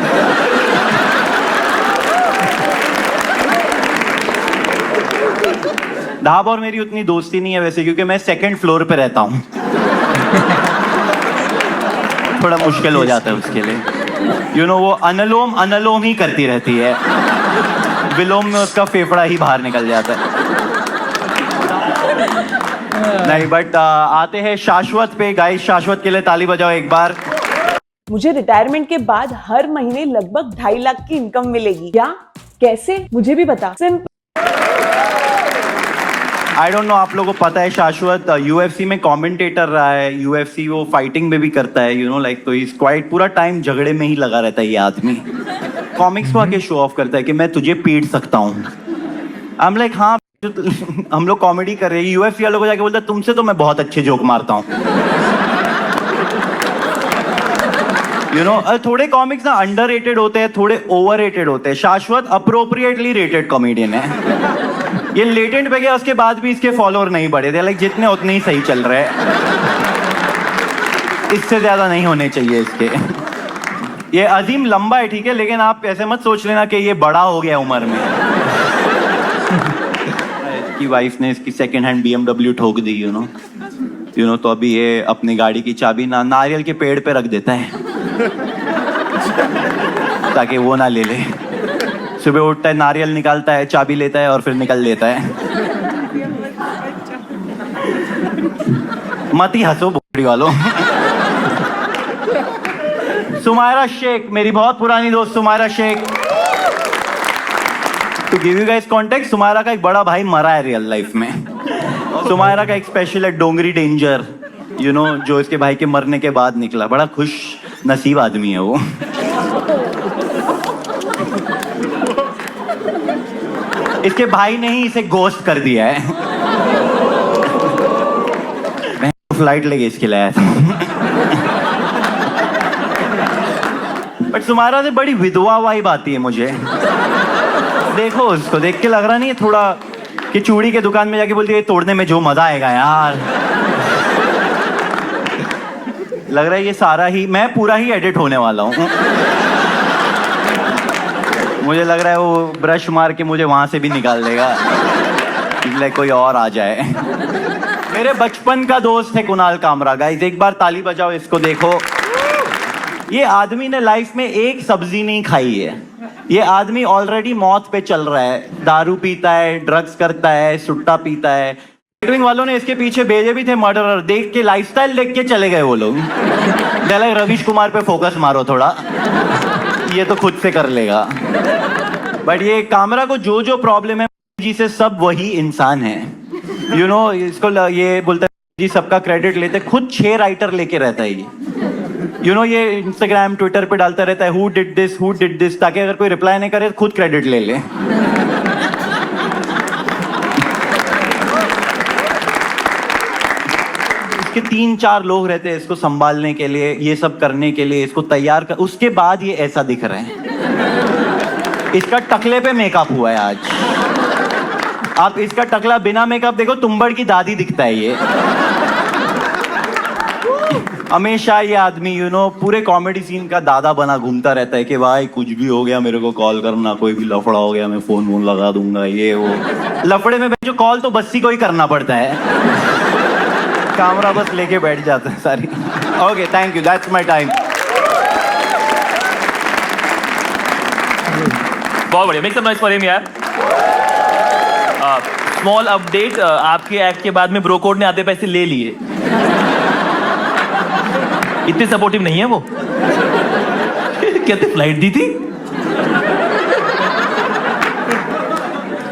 दहाब और मेरी उतनी दोस्ती नहीं है वैसे, क्योंकि मैं 2nd फ्लोर पे रहता हूँ। थोड़ा मुश्किल हो जाता है उसके लिए। वो अनुलोम ही करती रहती है, विलोम में उसका फेफड़ा ही बाहर निकल जाता है। नहीं, बट आते हैं शाश्वत पे। गाइस, शाश्वत के लिए ताली बजाओ एक बार। मुझे रिटायरमेंट के बाद हर महीने लगभग 2.5 लाख की इनकम मिलेगी। क्या? कैसे? मुझे भी बता। सिंपल। आई डोंट नो आप लोगों को पता है, शाश्वत UFC में कमेंटेटर रहा है। UFC वो फाइटिंग में भी करता है, लाइक, तो इस क्वाइट पूरा टाइम झगड़े में ही लगा रहता है ये आदमी। कॉमिक्स को आके शो ऑफ करता है कि मैं तुझे पीट सकता हूँ। आई एम लाइक, हाँ हम लोग कॉमेडी कर रहे हैं। UFC वालों को जाके बोलता है तुमसे तो मैं बहुत अच्छे जोक मारता हूँ। थोड़े कॉमिक्स ना अंडररेटेड होते हैं, थोड़े ओवररेटेड होते हैं। शाश्वत अप्रोप्रिएटली रेटेड कॉमेडियन है। ये लेटेंट पे गया, उसके बाद भी इसके फॉलोअर नहीं बढ़े थे। लाइक जितने उतने ही सही चल रहे हैं, इससे ज्यादा नहीं होने चाहिए इसके। ये अजीम लंबा है, ठीक है, लेकिन आप ऐसे मत सोच लेना कि ये बड़ा हो गया उम्र में। इसकी वाइफ ने इसकी 2nd हैंड BMW ठोक दी, तो अभी ये अपनी गाड़ी की चाबी ना नारियल के पेड़ पे रख देता है ताकि वो ना ले ले। सुबह उठता है, नारियल निकालता है, चाबी लेता है और फिर निकल लेता है। मत ही हंसो बोरी वालों। सुमायरा शेख, मेरी बहुत पुरानी दोस्त सुमायरा शेख। तो give you guys context, Sumaira का एक बड़ा भाई मरा है रियल लाइफ में। सुमायरा का एक स्पेशल है डोंगरी डेंजर, जो इसके भाई के मरने के बाद निकला। बड़ा खुश नसीब आदमी है वो। इसके भाई ने ही इसे गोस्ट कर दिया है। मैं फ्लाइट लेके इसके लाया था। बट सुमायरा से बड़ी विधवा वाइब आती है मुझे। देखो उसको देख के लग रहा नहीं है थोड़ा कि चूड़ी के दुकान में जाके बोलती है तोड़ने में जो मजा आएगा यार। लग रहा है ये सारा ही मैं पूरा ही एडिट होने वाला हूँ। मुझे लग रहा है वो ब्रश मार के मुझे वहां से भी निकाल देगा, इसलिए कोई और आ जाए। मेरे बचपन का दोस्त है कुणाल कामरा। गाइस एक बार ताली बजाओ इसको। देखो ये आदमी ने लाइफ में एक सब्जी नहीं खाई है। ये आदमी ऑलरेडी मौत पे चल रहा है, दारू पीता है, ड्रग्स करता है, सुट्टा पीता है। राइट वालों ने इसके पीछे भेजे भी थे मर्डरर, देख के लाइफस्टाइल देख के चले गए वो लोग। रवीश कुमार पे फोकस मारो थोड़ा, ये तो खुद से कर लेगा। बट ये कामरा को जो जो प्रॉब्लम है जी से सब वही इंसान है। इसको ये बोलता है जी सबका क्रेडिट लेते, खुद 6 राइटर लेके रहता है ये। ये इंस्टाग्राम ट्विटर पे डालता रहता है हु डिड दिस, ताकि अगर कोई रिप्लाई नहीं करे खुद क्रेडिट ले ले। इसके 3-4 लोग रहते हैं इसको संभालने के लिए, ये सब करने के लिए, इसको तैयार कर, उसके बाद ये ऐसा दिख रहा है। इसका टकले पे मेकअप हुआ है आज। आप इसका टकला बिना मेकअप देखो, तुम्बड़ की दादी दिखता है ये। हमेशा ये आदमी पूरे कॉमेडी सीन का दादा बना घूमता रहता है कि भाई कुछ भी हो गया मेरे को कॉल करना, कोई भी लफड़ा हो गया मैं फोन लगा दूंगा, ये वो। लफड़े में जो कॉल तो बस्सी को ही करना पड़ता है, कैमरा बस लेके बैठ जाता है सारी। Okay thank you, that's my time. बहुत बढ़िया, make some noise for him यार। स्मॉल अपडेट, आपके एक्ट के बाद में ब्रो कोड ने आधे पैसे ले लिए। इतनी सपोर्टिव नहीं है वो। कहते फ्लाइट दी थी।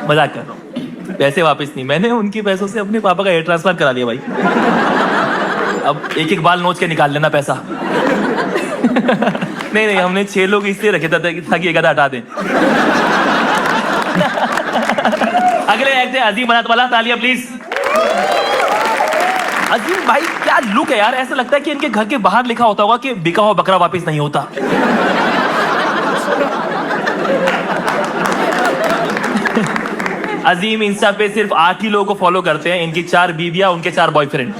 मजाक कर रहा हूं, पैसे वापस नहीं, मैंने उनके पैसों से अपने पापा का एयर ट्रांसफर करा दिया भाई। अब एक एक बाल नोच के निकाल लेना पैसा। नहीं, हमने 6 लोग इसलिए रखे था ताकि एक आधा हटा दें। अगले एक्ट है अजीम बनात वाला, तालियां प्लीज। अजीम भाई क्या लुक है यार, ऐसा लगता है कि इनके घर के बाहर लिखा होता होगा कि बिका हुआ बकरा वापस नहीं होता। अजीम इंस्टा पे सिर्फ 8 ही लोगों को फॉलो करते हैं, इनकी 4 बीवियां, उनके 4 बॉयफ्रेंड।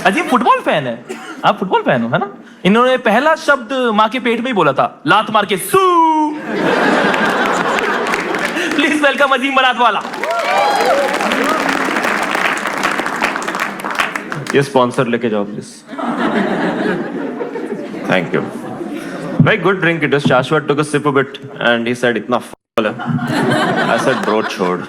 अजीम फुटबॉल फैन है, आप फुटबॉल फैन हो है ना? इन्होंने पहला शब्द माँ के पेट में ही बोला था, लात मार के सू। प्लीज वेलकम अजीम बनात वाला। ये स्पॉन्सर लेके जाओ please. Thank you. Very good drink it is. Shashwat took a sip of it and he said, "Itna f*** hai." I said, "Bro, chhod."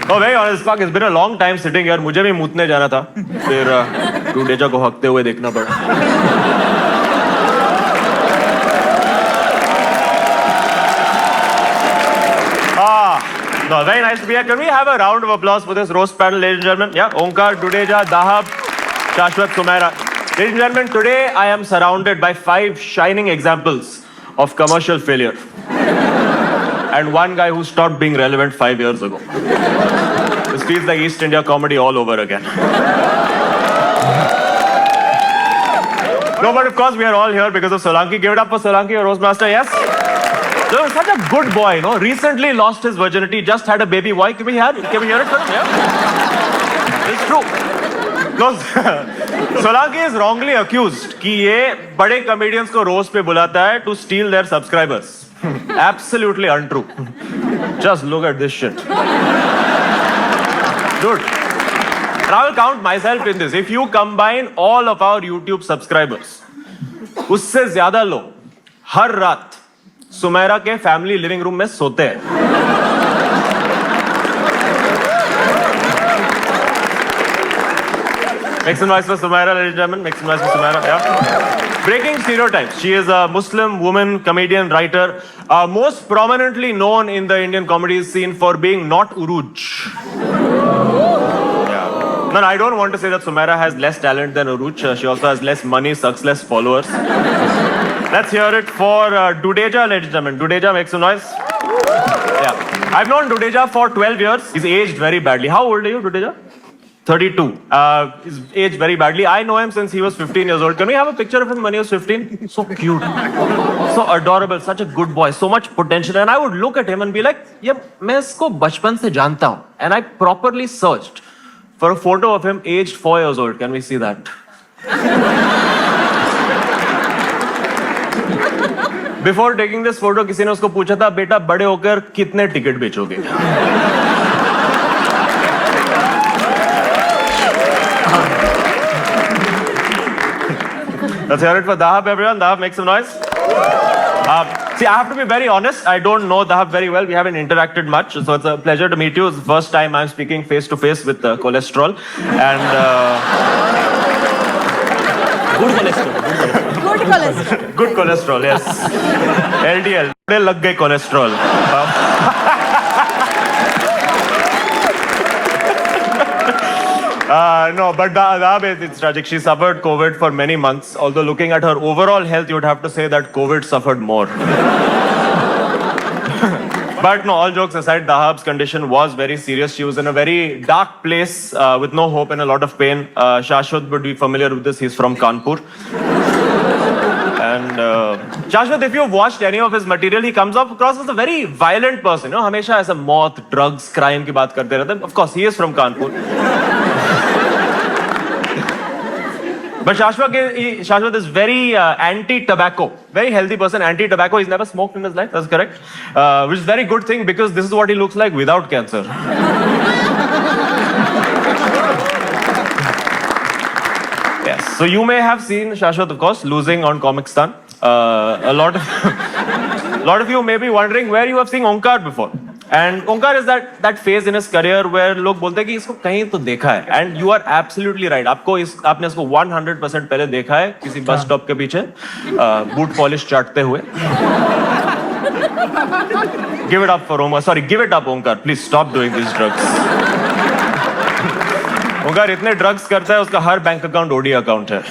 Oh, very honest, fuck. It's been a long time sitting here. मुझे भी मूतने जाना था, फिर डूडेजा को हकते हुए देखना पड़ा। No, very nice to be here. Can we have a round of applause for this roast panel, ladies and gentlemen? Yeah, Onkar, Dudeja, Dahab, Shashwat, Sumaira. Ladies and gentlemen, today I am surrounded by 5 shining examples of commercial failure. And one guy who stopped being relevant 5 years ago. This feels like East India comedy all over again. No, but of course we are all here because of Solanki. Give it up for Solanki, your roast master, yes? So such a good boy, you know. Recently lost his virginity, just had a baby boy. Can we hear it from him? Yeah? It's true. No, Solanki is wrongly accused कि ये बड़े comedians को roast पे बुलाता है to steal their subscribers. Absolutely untrue. Just look at this shit. Dude, I will count myself in this. If you combine all of our YouTube subscribers, उससे ज्यादा लोग हर रात सुमेरा के फैमिली लिविंग रूम में सोते हैं। Make some noise for Sumaira, ladies and gentlemen. Make some noise for Sumaira. Yeah. Breaking stereotypes. She is a Muslim woman, comedian, writer, most prominently known in the Indian comedy scene for being not Uruj. Yeah. No, I don't want to say that Sumaira has less talent than Uruj. She also has less money, sucks less followers. Let's hear it for Dudeja, ladies and gentlemen. Dudeja, make some noise. Yeah. I've known Dudeja for 12 years. He's aged very badly. How old are you, Dudeja? 32. He's aged very badly. I know him since he was 15 years old. Can we have a picture of him when he was 15? So cute. So adorable. Such a good boy. So much potential. And I would look at him and be like, yeah, मैं इसको बचपन से जानता हूँ. And I properly searched for a photo of him aged 4 years old. Can we see that? Before taking this photo, किसी ने उसको पूछा था, बेटा बड़े होकर कितने ticket बेचोगे? Let's hear it for Dahab, everyone. Dahab, make some noise. See, I have to be very honest. I don't know Dahab very well. We haven't interacted much, so it's a pleasure to meet you. It's the first time I'm speaking face to face with cholesterol, and good cholesterol. Good cholesterol. Good cholesterol. Yes. LDL. लग गए cholesterol. No, but Dahab, it's tragic. She suffered COVID for many months. Although looking at her overall health, you would have to say that COVID suffered more. But no, all jokes aside, Dahab's condition was very serious. She was in a very dark place with no hope and a lot of pain. Shashwat would be familiar with this. He's from Kanpur. And Shashwat, if you've watched any of his material, he comes up across as a very violent person. You know, हमेशा ऐसा मौत, drugs, crime की बात करते रहते हैं. Of course, he is from Kanpur. But Shashwat is very anti-tobacco, very healthy person, anti-tobacco. He's never smoked in his life, that's correct. Which is a very good thing because this is what he looks like without cancer. Yes. So you may have seen Shashwat, of course, losing on Comicstan. A lot of you may be wondering where you have seen Onkar before. And Onkar is that phase in his career where लोग बोलते हैं कि इसको कहीं तो देखा है. And you are absolutely right. आपने इसको 100% पहले देखा है किसी बस स्टॉप के पीछे बूट पॉलिश चाटते हुए. Give it up for Onkar. Sorry, give it up, Onkar. Please stop doing these drugs. Onkar इतने ड्रग्स करता है उसका हर बैंक अकाउंट ओडी अकाउंट है.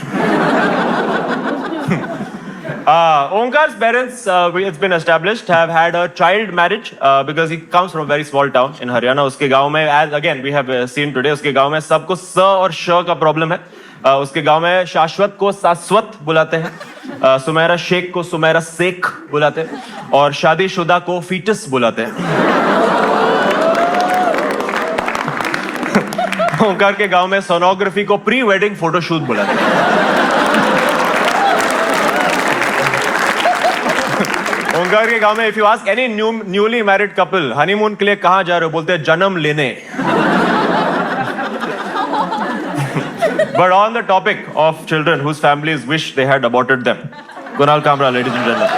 Onkar's parents, it's been established, have had a child marriage because he comes from a very small town in Haryana. उसके गांव में, as again we have seen today, उसके गांव में सबको स और श का प्रॉब्लम है. उसके गांव में शाश्वत को शाश्वत बुलाते हैं, सुमेरा शेख को सुमेरा शेख बुलाते हैं और शादीशुदा को फीटस बुलाते हैं. ओंकार के गांव में सोनोग्राफी को प्री वेडिंग फोटोशूट बुलाते हैं. ओंकार के गांव में if you ask any newly married couple honeymoon के लिए कहां जा रहे हो, बोलते हैं जन्म लेने. But on the topic of children whose families wish they had aborted them, Kunal Kamra, ladies and gentlemen.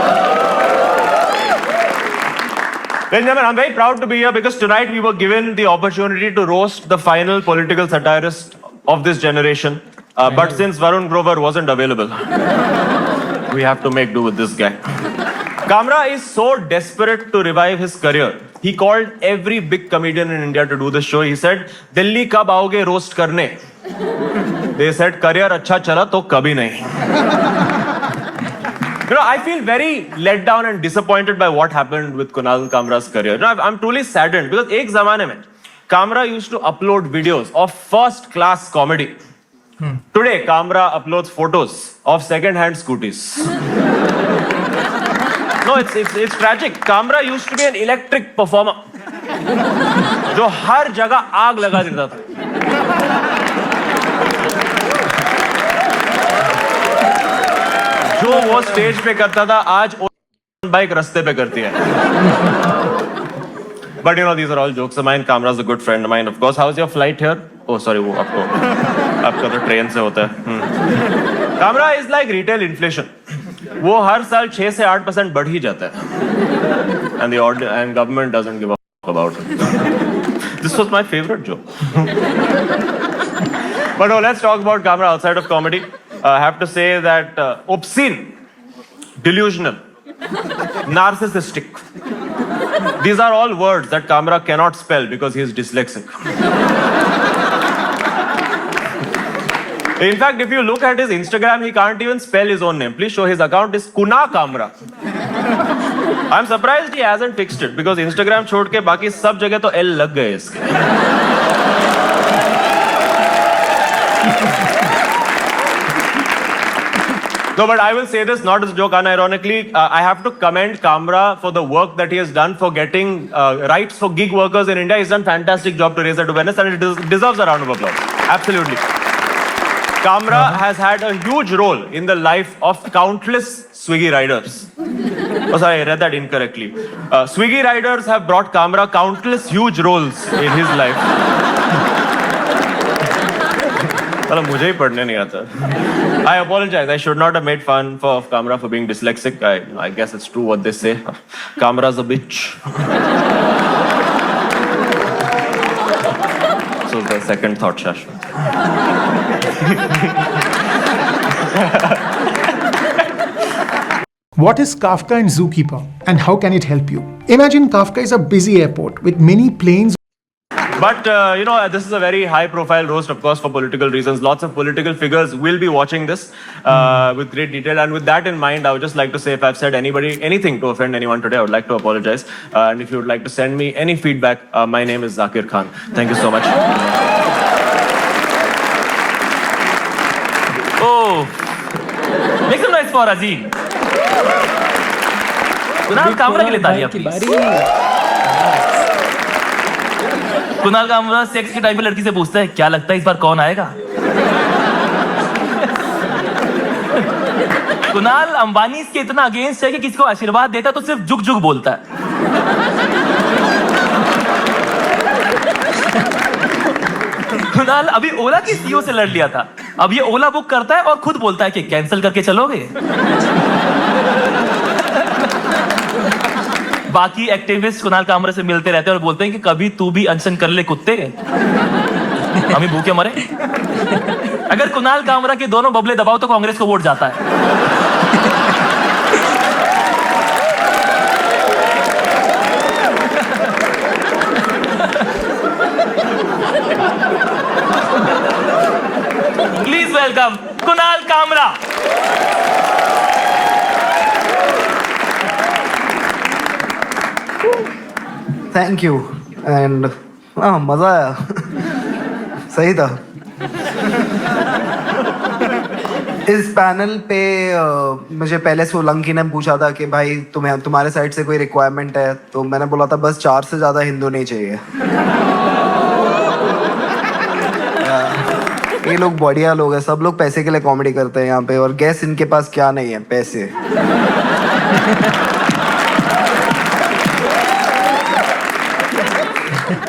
Ladies and gentlemen, I'm very proud to be here because tonight we were given the opportunity to roast the final political satirist of this generation. But since Varun Grover wasn't available, we have to make do with this guy. Kamra is so desperate to revive his career. He called every big comedian in India to do this show. He said, "Delhi kab aoge roast karne?" They said, "Career अच्छा चला तो कभी नहीं." You know, I feel very let down and disappointed by what happened with Kunal Kamra's career. You know, I'm truly saddened because एक ज़माने में Kamra used to upload videos of first-class comedy. Today, Kamra uploads photos of second-hand scooties. No, it's tragic. Kamra used to be an electric performer, जो हर जगह आग लगा देता था. जो वो स्टेज पे करता था, आज बाइक रास्ते पे करती है. But you know, these are all jokes of mine. Kamra's a good friend of mine, of course. How's your flight here? Oh, sorry, वो आपका तो ट्रेन से होता है. Kamra is like retail inflation. वो हर साल 6 से 8% बढ़ ही जाता है. And government doesn't give a fuck about it. This was my favorite joke. But no, let's talk about Kamra outside of comedy. I have to say that obscene, delusional, narcissistic. These are all words that Kamra cannot spell because he is dyslexic. In fact, if you look at his Instagram, he can't even spell his own name. Please show his account is Kuna Kamra. I'm surprised he hasn't fixed it because Instagram छोड़ के बाकी सब जगह तो L लग गए इसके. No, but I will say this not as a joke, unironically. I have to commend Kamra for the work that he has done for getting rights for gig workers in India. He's done a fantastic job to raise that awareness and it deserves a round of applause. Absolutely. Kamra has had a huge role in the life of countless Swiggy riders. Oh, sorry, I read that incorrectly. Swiggy riders have brought Kamra countless huge roles in his life. मतलब मुझे ही पढ़ने नहीं आता. I apologize. I should not have made fun of Kamra for being dyslexic. I guess it's true what they say. Kamra's a bitch. So the second thought, Shashwat. What is Kafka and Zookeeper and how can it help you? Imagine Kafka is a busy airport with many planes. But, you know, this is a very high-profile roast, of course, for political reasons. Lots of political figures will be watching this with great detail. And with that in mind, I would just like to say, if I've said anything to offend anyone today, I would like to apologize. And if you would like to send me any feedback, my name is Zakir Khan. Thank you so much. Oh, make some noise for Azim. Kunal Kamra के लिए तालियां प्लीज. कुणाल कामरा सेक्स के टाइम पे लड़की से पूछता है, क्या लगता है इस बार कौन आएगा? कुणाल अंबानी इसके इतना अगेंस्ट है कि किसी को आशीर्वाद देता तो सिर्फ जुग जुग बोलता है. कुणाल अभी ओला की सीईओ से लड़ लिया था. अब ये ओला बुक करता है और खुद बोलता है कि कैंसिल करके चलोगे। बाकी एक्टिविस्ट कुणाल कामरा से मिलते रहते हैं और बोलते हैं कि कभी तू भी अनशन कर ले कुत्ते, हम ही भूखे मरे। अगर कुणाल कामरा के दोनों बबले दबाओ तो कांग्रेस को वोट जाता है। Please welcome Kunal Kamra. Thank you and हाँ मज़ा आया। सही था। इस पैनल पे मुझे पहले सोलंकी ने पूछा था कि भाई तुम्हारे साइड से कोई रिक्वायरमेंट है, तो मैंने बोला था बस 4 से ज़्यादा हिंदू नहीं चाहिए। ये लोग बढ़िया लोग हैं, सब लोग पैसे के लिए कॉमेडी करते हैं यहाँ पे, और गैस इनके पास क्या नहीं है, पैसे।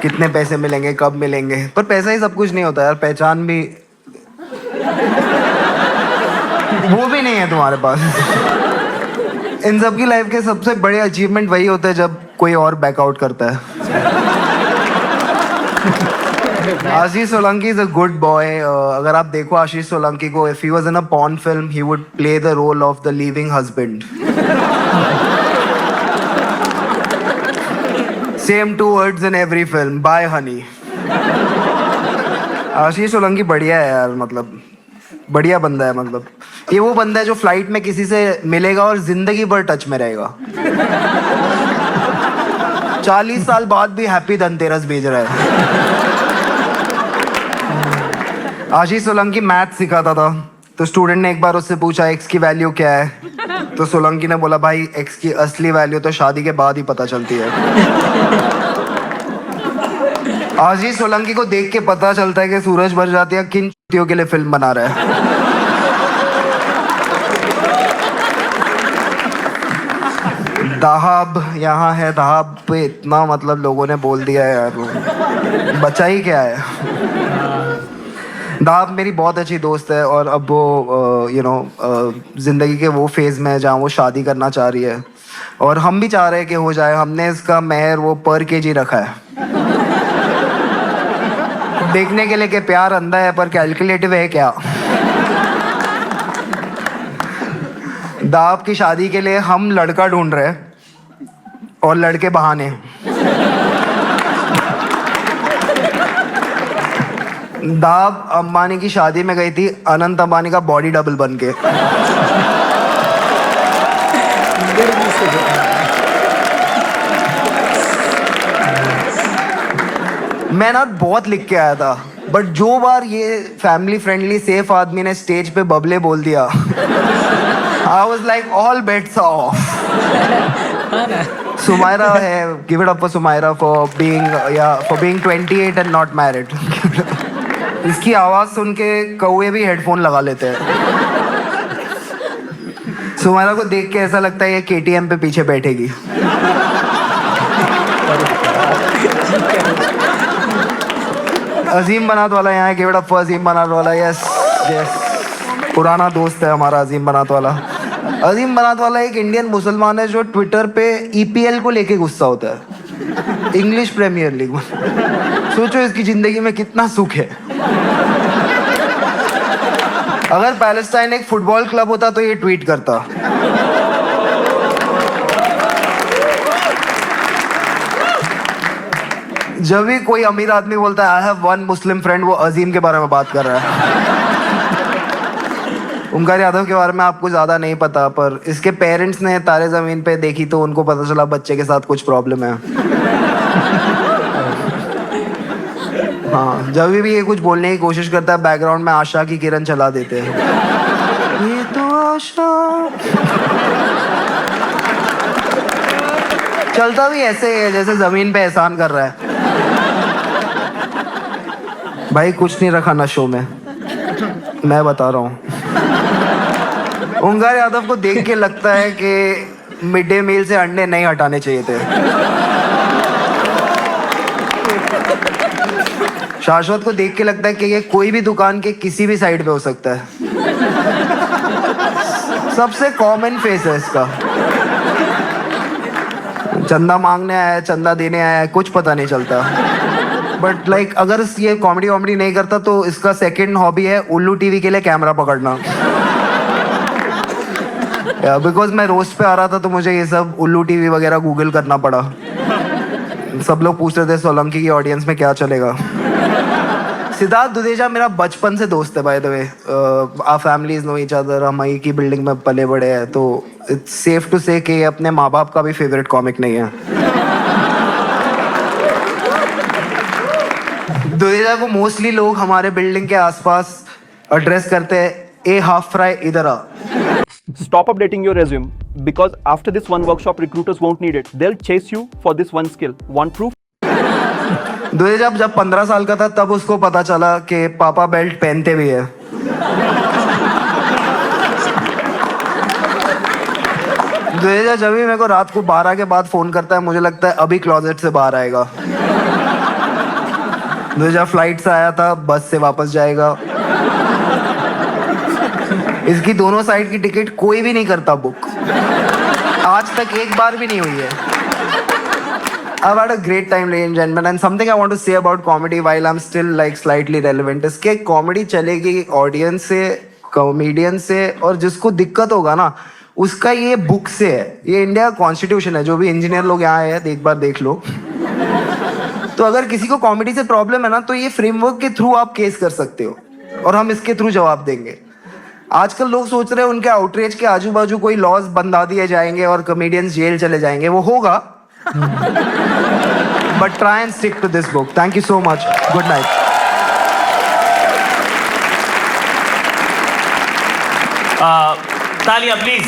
कितने पैसे मिलेंगे, कब मिलेंगे, पर पैसा ही सब कुछ नहीं होता यार, पहचान भी वो भी नहीं है तुम्हारे पास। इन सब की लाइफ के सबसे बड़े अचीवमेंट वही होते हैं जब कोई और बैकआउट करता है। Ashish Solanki is a good boy. अगर आप देखो आशीष सोलंकी को, if he was in a porn film he would play the role of the leaving husband. Same 2 words in every film. Bye honey. Ashish Solanki बढ़िया है यार, मतलब बढ़िया बंदा है। मतलब ये वो बंदा है जो फ्लाइट में किसी से मिलेगा और जिंदगी भर टच में रहेगा। 40 साल बाद भी हैप्पी धनतेरस भेज रहा है। आशीष सोलंकी मैथ सिखाता था, तो स्टूडेंट ने एक बार उससे पूछा एक्स की वैल्यू क्या है, तो सोलंकी ने बोला भाई एक्स की असली वैल्यू तो शादी के बाद ही पता चलती है। आशीष सोलंकी को देख के पता चलता है कि सूरज बरजातिया किन चुतियों के लिए फिल्म बना रहा है। दहाब यहाँ है, दहाब पे इतना मतलब लोगों ने बोल दिया है यार, बचा ही क्या है। दाब मेरी बहुत अच्छी दोस्त है, और अब वो ज़िंदगी के वो फेज़ में है जहाँ वो शादी करना चाह रही है, और हम भी चाह रहे हैं कि हो जाए। हमने इसका मेहर वो पर केजी रखा है, देखने के लिए कि प्यार अंधा है पर कैलकुलेटिव है क्या। दाब की शादी के लिए हम लड़का ढूंढ रहे हैं और लड़के बहाने। दाब अंबानी की शादी में गई थी अनंत अंबानी का बॉडी डबल बन के। मैं ना बहुत लिख के आया था, बट जो बार ये फैमिली फ्रेंडली सेफ आदमी ने स्टेज पे बबले बोल दिया, I was like all bets off. Sumaira है, give it up for Sumaira for being 28 and not married. इसकी आवाज सुन के कौवे भी हेडफोन लगा लेते हैं। सुमायरा को देख के ऐसा लगता है ये KTM पे पीछे बैठेगी। अजीम बनात वाला यहाँ है, गिव इट अप फॉर अजीम बनात वाला। यस यस, पुराना दोस्त है हमारा अजीम बनात वाला। अजीम बनात वाला एक इंडियन मुसलमान है जो ट्विटर पे EPL को लेके गुस्सा होता है, इंग्लिश प्रीमियर लीग। सोचो इसकी जिंदगी में कितना सुख है। अगर पैलेस्टाइन एक फुटबॉल क्लब होता तो ये ट्वीट करता। जब भी कोई अमीर आदमी बोलता है I have one Muslim friend, वो अजीम के बारे में बात कर रहा है। ओमकार यादव के बारे में आपको ज्यादा नहीं पता, पर इसके पेरेंट्स ने तारे जमीन पे देखी तो उनको पता चला बच्चे के साथ कुछ प्रॉब्लम है। हाँ, जब भी ये कुछ बोलने की कोशिश करता है बैकग्राउंड में आशा की किरण चला देते हैं। ये तो आशा चलता भी ऐसे है जैसे जमीन पे एहसान कर रहा है। भाई कुछ नहीं रखा नशों में, मैं बता रहा हूँ। ओमकार यादव को देख के लगता है कि मिड डे मील से अंडे नहीं हटाने चाहिए थे। शाश्वत को देख के लगता है कि ये कोई भी दुकान के किसी भी साइड पे हो सकता है। सबसे कॉमन फेस है इसका। चंदा मांगने आया है, चंदा देने आया है, कुछ पता नहीं चलता। बट लाइक अगर ये कॉमेडी वॉमेडी नहीं करता तो इसका सेकंड हॉबी है उल्लू टीवी के लिए कैमरा पकड़ना। बिकॉज मैं रोस्ट पे आ रहा था तो मुझे ये सब उल्लू टीवी वगैरह गूगल करना पड़ा। सब लोग पूछ रहे थे सोलंकी की ऑडियंस में क्या चलेगा। सिद्धार्थ दुदेजा मेरा बचपन से दोस्त है by the way. Our families know each other. हम एक ही बिल्डिंग में पले बड़े हैं तो इट्स सेफ टू से कि अपने माँ बाप का भी फेवरेट कॉमिक नहीं है। दुदेजा को मोस्टली लोग हमारे बिल्डिंग के आसपास एड्रेस करते हैं, ए हाफ फ्राई इधर आ। Stop updating your resume because after this one workshop recruiters won't need it. They'll chase you for this one skill. Want proof? Dudeja जब 15 साल का था तब उसको पता चला कि पापा बेल्ट पहनते भी है। दुदेजा जब भी मेरे को रात को 12 के बाद फोन करता है मुझे लगता है अभी क्लोजेट से बाहर आएगा। दुदेजा फ्लाइट से आया था, बस से वापस जाएगा। इसकी दोनों साइड की टिकट कोई भी नहीं करता बुक। आज तक एक बार भी नहीं हुई है। I've had a great time, ladies and gentlemen, and something I want to say about comedy while I'm still like slightly relevant is कि comedy चलेगी ऑडियंस से, कॉमेडियन से, और जिसको दिक्कत होगा ना उसका ये बुक से है। ये इंडिया का कॉन्स्टिट्यूशन है। जो भी इंजीनियर लोग यहाँ आए हैं एक बार देख लो। तो अगर किसी को कॉमेडी से प्रॉब्लम है ना तो ये फ्रेमवर्क के थ्रू आप केस कर सकते हो और हम इसके थ्रू जवाब देंगे। आजकल लोग सोच रहे हैं उनके आउटरीच के आजू बाजू कोई लॉज बंधा दिए जाएंगे और कॉमेडियंस जेल चले जाएंगे। वो होगा but try and stick to this book. Thank you so much. Good night. तालियां प्लीज।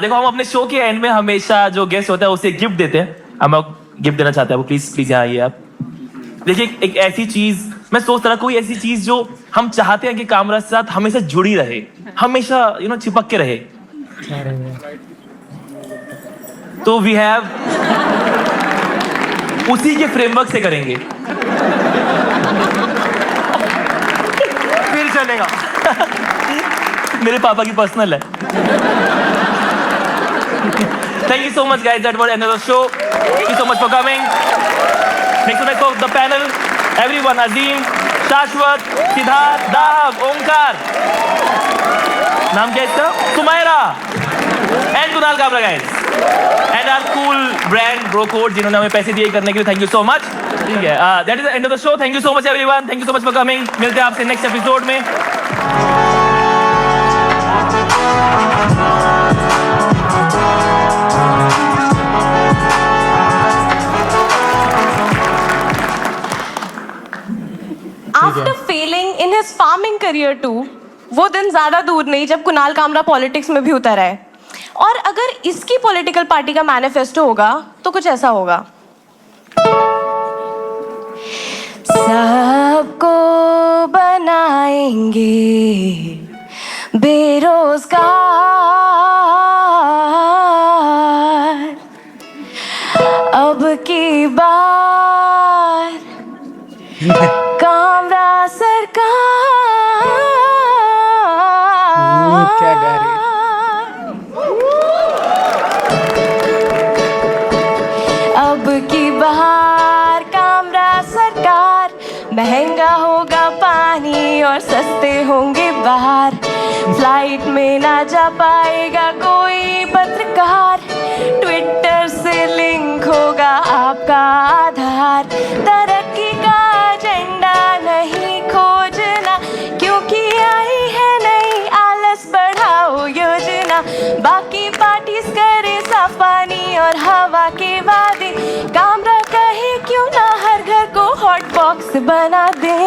देखो हम अपने शो के एंड में हमेशा जो गेस्ट होता है उसे गिफ्ट देते हैं। हम गिफ्ट देना चाहते हैं। प्लीज प्लीज यहाँ आइए आप। देखिए एक ऐसी चीज मैं सोच रहा, कोई ऐसी चीज जो हम चाहते हैं कि कैमरा के साथ हमेशा जुड़ी रहे, हमेशा चिपक के रहे। तो वी हैव उसी के फ्रेमवर्क से करेंगे। फिर चलेगा। मेरे पापा की पर्सनल है। Thank you so much guys, that was another show. Thank you so much for coming. Next to the panel, everyone, Azim, Shashwat, Siddharth, Dahab, Omkar, नाम क्या इसका? Sumaira and Kunal Kamra guys, and our cool brand Bro Code जिन्होंने हमें पैसे दिए करने के लिए, thank you so much. ठीक है, that is the end of the show. Thank you so much everyone. Thank you so much for coming. मिलते हैं आपसे next episode में। After failing in his farming career too, वो दिन ज्यादा दूर नहीं जब कुणाल कामरा पॉलिटिक्स में भी उतर आए। और अगर इसकी पॉलिटिकल पार्टी का मैनिफेस्टो होगा तो कुछ ऐसा होगा। सबको बनाएंगे बेरोजगार, अब की बार कामरा सरकार। क्या गा रही है? अब की बार कामरा सरकार, महंगा होगा पानी और सस्ते होंगे बाहर, फ्लाइट में ना जा पाएगा कोई पत्रकार, ट्विटर से लिंक होगा आपका आधार, तरक्की का एजेंडा नहीं खोजना क्योंकि आई है नई आलस बढ़ाओ योजना, बाकी पार्टीज करे साफ पानी और हवा के वादे, कामरा कहे क्यों ना हर घर को हॉट बॉक्स बना दे,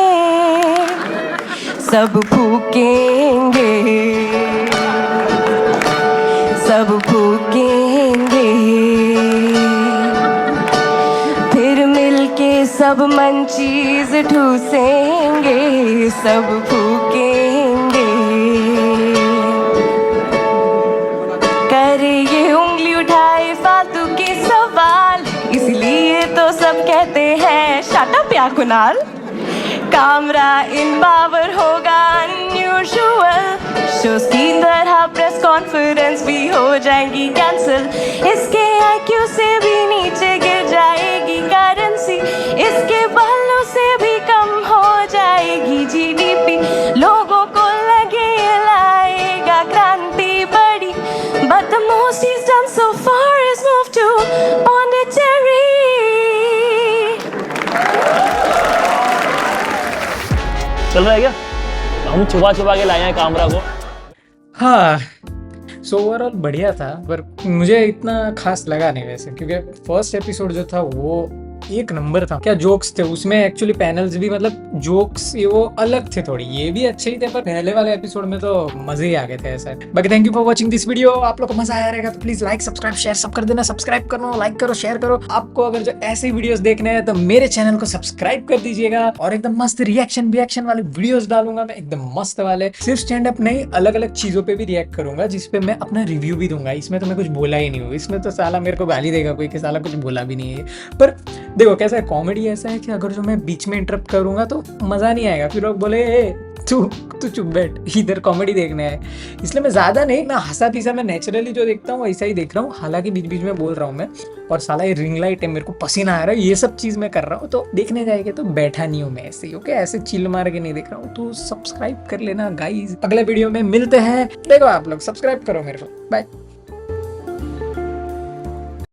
सब फूकेंगे सब फूकेंगे, फिर मिलके सब मंचीज ठूसेंगे, सब फूकेंगे। करे ये उंगली उठाए फालतू के सवाल, इसलिए तो सब कहते हैं कुणाल कैमरा इन पावर होगा अनयूजुअल शोज की तरह प्रेस कॉन्फ्रेंस भी हो जाएंगी कैंसिल इसके IQ से भी नीचे गिर जाएगी करेंसी इसके बालों से भी कम हो जाएगी GDP लोगों को लगे लाएगा क्रांति बड़ी but the most he's done so far is move to Pondicherry चल रहा है क्या? हम छुपा छुपा के लाए हैं कामरा को। हाँ सो ओवरऑल बढ़िया था पर मुझे इतना खास लगा नहीं वैसे क्योंकि फर्स्ट एपिसोड जो था वो एक नंबर था। क्या जोक्स थे उसमें, एक्चुअली पैनल्स भी मतलब जोक्स ये वो अलग थे, थोड़ी ये भी अच्छे ही थे पर पहले वाले एपिसोड में तो मजे ही आ गए थे ऐसा। बाकी thank you for watching this video. आप लोग को मजा आया रहेगा तो प्लीज लाइक सब्सक्राइब शेयर सब कर देना। सब्सक्राइब करो, लाइक करो, शेयर करो। आपको अगर जो ऐसे वीडियोस देखने हैं तो मेरे चैनल को सब्सक्राइब कर दीजिएगा और एकदम मस्त रिएक्शन वाले वीडियोस डालूंगा मैं, एकदम मस्त वाले। सिर्फ स्टैंड अप नहीं, अलग अलग चीजों पे भी रिएक्ट करूंगा जिसपे मैं अपना रिव्यू भी दूंगा। इसमें तो मैं कुछ बोला ही नहीं हूँ, इसमें तो साला मेरे को गाली देगा कोई कि साला कुछ बोला भी नहीं है। पर देखो कैसा है, कॉमेडी ऐसा है कि अगर जो मैं बीच में इंटरप्ट करूंगा तो मजा नहीं आएगा, फिर लोग बोले तू चुप बैठ, इधर कॉमेडी देखने आए। इसलिए मैं ज्यादा नहीं, मैं हंसा पीसा मैं नेचुरली जो देखता हूँ वैसा ही देख रहा हूँ। हालांकि बीच बीच में बोल रहा हूँ मैं, और साला ये रिंग लाइट है, मेरे को पसीना आ रहा है, ये सब चीज मैं कर रहा हूँ। तो देखने जाएंगे तो बैठा नहीं हूँ मैं ऐसे ही, ओके, ऐसे चिल मार के नहीं देख रहा हूँ। तो सब्सक्राइब कर लेना गाइस। अगले वीडियो में मिलते हैं। देखो आप लोग सब्सक्राइब करो मेरे को। बाय।